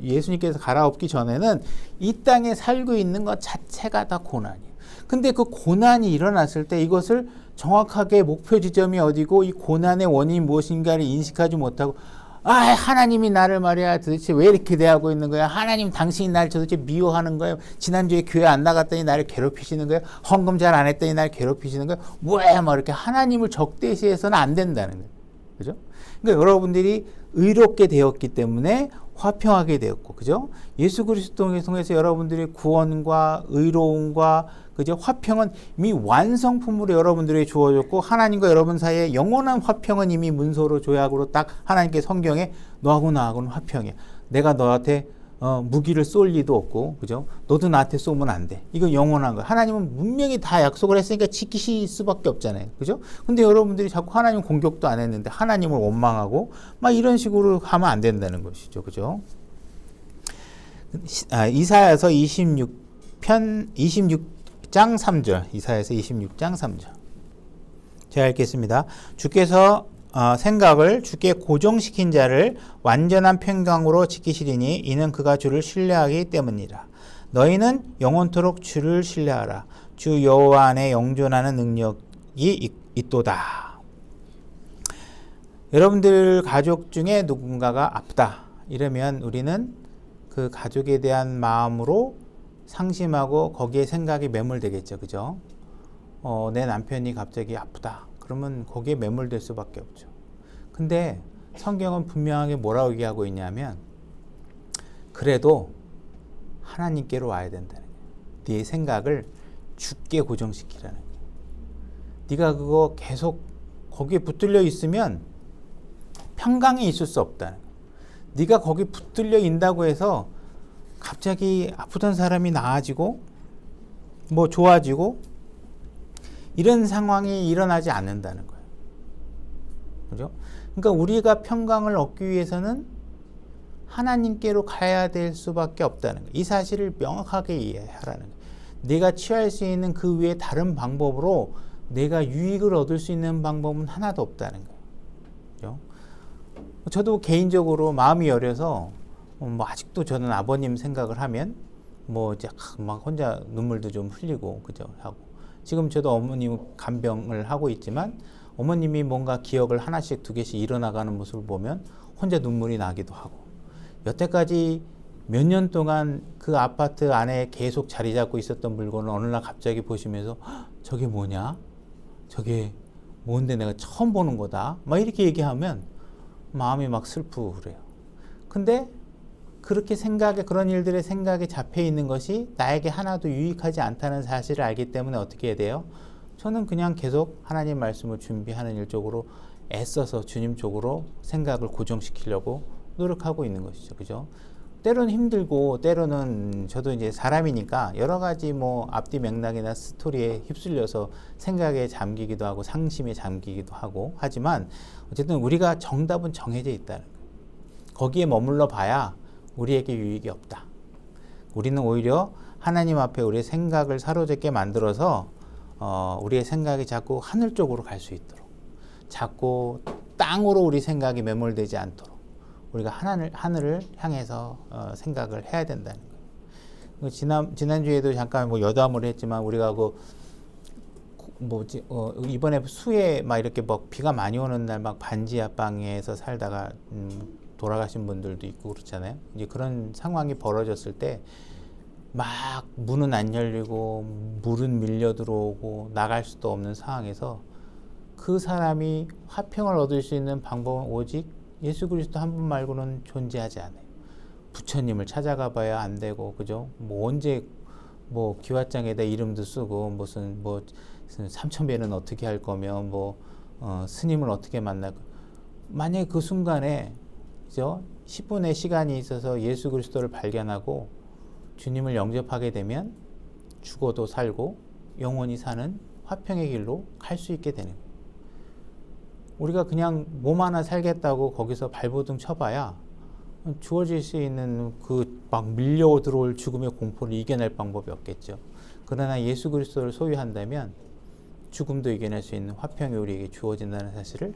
예수님께서 갈아엎기 전에는 이 땅에 살고 있는 것 자체가 다 고난이에요. 근데 그 고난이 일어났을 때 이것을 정확하게 목표 지점이 어디고 이 고난의 원인이 무엇인가를 인식하지 못하고 하나님이 나를 말이야 도대체 왜 이렇게 대하고 있는 거야? 하나님 당신이 나를 도대체 미워하는 거예요? 지난주에 교회 안 나갔더니 나를 괴롭히시는 거예요? 헌금 잘 안 했더니 나를 괴롭히시는 거예요? 왜? 뭐 이렇게 하나님을 적대시해서는 안 된다는 거예요. 그죠? 그러니까 여러분들이 의롭게 되었기 때문에 화평하게 되었고, 그죠? 예수 그리스도를 통해서 여러분들의 구원과 의로움과 그죠? 화평은 이미 완성품으로 여러분들에게 주어졌고 하나님과 여러분 사이에 영원한 화평은 이미 문서로 조약으로 딱 하나님께 성경에 너하고 나하고는 화평이야. 내가 너한테 무기를 쏠 리도 없고 그죠? 너도 나한테 쏘면 안 돼. 이거 영원한 거야. 하나님은 분명히 다 약속을 했으니까 지키실 수밖에 없잖아요. 그죠? 근데 여러분들이 자꾸 하나님 공격도 안 했는데 하나님을 원망하고 막 이런 식으로 하면 안 된다는 것이죠. 그죠? 이사야서 26장 3절. 이사야서 26장 3절. 제가 읽겠습니다. 주께서 생각을 주께 고정시킨 자를 완전한 평강으로 지키시리니 이는 그가 주를 신뢰하기 때문이라. 너희는 영원토록 주를 신뢰하라. 주 여호와 안에 영존하는 능력은 있도다. 여러분들 가족 중에 누군가가 아프다 이러면 우리는 그 가족에 대한 마음으로 상심하고 거기에 생각이 매몰되겠죠. 그죠? 내 남편이 갑자기 아프다. 그러면 거기에 매몰될 수밖에 없죠. 근데 성경은 분명하게 뭐라고 얘기하고 있냐면 그래도 하나님께로 와야 된다는 거예요. 네 생각을 주께 고정시키라는 거예요. 네가 그거 계속 거기에 붙들려 있으면 평강이 있을 수 없다는 거예요. 네가 거기 붙들려 있다고 해서 갑자기 아프던 사람이 나아지고 뭐 좋아지고 이런 상황이 일어나지 않는다는 거예요. 그죠? 그러니까 우리가 평강을 얻기 위해서는 하나님께로 가야 될 수밖에 없다는 거예요. 이 사실을 명확하게 이해하라는 거예요. 내가 취할 수 있는 그 외에 다른 방법으로 내가 유익을 얻을 수 있는 방법은 하나도 없다는 거예요. 그죠? 저도 개인적으로 마음이 여려서 뭐 아직도 저는 아버님 생각을 하면 뭐 이제 막 혼자 눈물도 좀 흘리고 그죠 하고 지금 저도 어머님 간병을 하고 있지만 어머님이 뭔가 기억을 하나씩 두 개씩 일어나가는 모습을 보면 혼자 눈물이 나기도 하고 여태까지 몇 년 동안 그 아파트 안에 계속 자리 잡고 있었던 물건을 어느 날 갑자기 보시면서 저게 뭐냐? 저게 뭔데 내가 처음 보는 거다. 막 이렇게 얘기하면 마음이 막 슬프고 그래요. 근데 그렇게 그런 일들의 생각에 잡혀 있는 것이 나에게 하나도 유익하지 않다는 사실을 알기 때문에 어떻게 해야 돼요? 저는 그냥 계속 하나님 말씀을 준비하는 일 쪽으로 애써서 주님 쪽으로 생각을 고정시키려고 노력하고 있는 것이죠. 그죠? 때로는 힘들고 때로는 저도 이제 사람이니까 여러 가지 뭐 앞뒤 맥락이나 스토리에 휩쓸려서 생각에 잠기기도 하고 상심에 잠기기도 하고 하지만 어쨌든 우리가 정답은 정해져 있다는 거예요. 거기에 머물러 봐야 우리에게 유익이 없다. 우리는 오히려 하나님 앞에 우리의 생각을 사로잡게 만들어서 우리의 생각이 자꾸 하늘 쪽으로 갈 수 있도록 자꾸 땅으로 우리 생각이 매몰되지 않도록 우리가 하늘을 향해서 생각을 해야 된다는 거예요. 지난주에도 잠깐 뭐 여담을 했지만 우리가 이번에 수해 막 이렇게 막 비가 많이 오는 날 막 반지하방에서 살다가 돌아가신 분들도 있고 그렇잖아요. 이제 그런 상황이 벌어졌을 때 막 문은 안 열리고 물은 밀려 들어오고 나갈 수도 없는 상황에서 그 사람이 화평을 얻을 수 있는 방법은 오직 예수 그리스도 한 분 말고는 존재하지 않아요. 부처님을 찾아가 봐야 안 되고 그죠? 뭐 언제 뭐 기와장에다 이름도 쓰고 무슨 뭐 삼천배는 어떻게 할 거면 뭐 스님을 어떻게 만날까? 만약에 그 순간에 그죠? 10분의 시간이 있어서 예수 그리스도를 발견하고 주님을 영접하게 되면 죽어도 살고 영원히 사는 화평의 길로 갈 수 있게 되는 거예요. 우리가 그냥 몸 하나 살겠다고 거기서 발버둥 쳐봐야 주어질 수 있는 그 막 밀려 들어올 죽음의 공포를 이겨낼 방법이 없겠죠. 그러나 예수 그리스도를 소유한다면 죽음도 이겨낼 수 있는 화평이 우리에게 주어진다는 사실을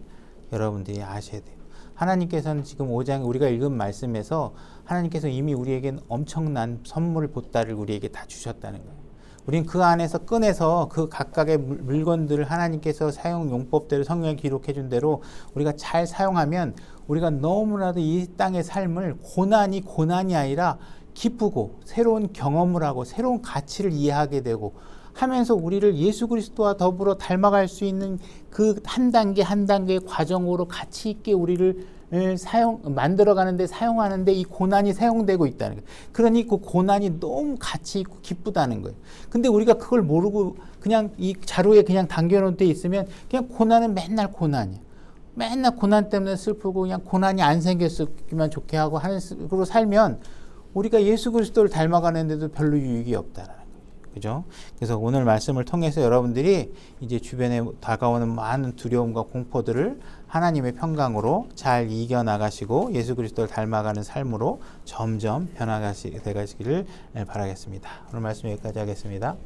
여러분들이 아셔야 돼요. 하나님께서는 지금 5장 우리가 읽은 말씀에서 하나님께서 이미 우리에게 엄청난 선물 보따리를 우리에게 다 주셨다는 거예요. 우리는 그 안에서 꺼내서 그 각각의 물건들을 하나님께서 사용 용법대로 성경에 기록해 준 대로 우리가 잘 사용하면 우리가 너무나도 이 땅의 삶을 고난이 아니라 기쁘고 새로운 경험을 하고 새로운 가치를 이해하게 되고 하면서 우리를 예수 그리스도와 더불어 닮아갈 수 있는 그 한 단계 한 단계의 과정으로 가치 있게 우리를 만들어가는데 사용하는데 이 고난이 사용되고 있다는 거예요. 그러니 그 고난이 너무 가치 있고 기쁘다는 거예요. 근데 우리가 그걸 모르고 그냥 이 자루에 그냥 당겨놓은 데 있으면 그냥 고난은 맨날 고난이야. 맨날 고난 때문에 슬프고 그냥 고난이 안 생겼으면 좋게 하고 하는 식으로 살면 우리가 예수 그리스도를 닮아가는데도 별로 유익이 없다라는 거예요. 그죠? 그래서 오늘 말씀을 통해서 여러분들이 이제 주변에 다가오는 많은 두려움과 공포들을 하나님의 평강으로 잘 이겨나가시고 예수 그리스도를 닮아가는 삶으로 점점 변화되가시기를 바라겠습니다. 오늘 말씀 여기까지 하겠습니다.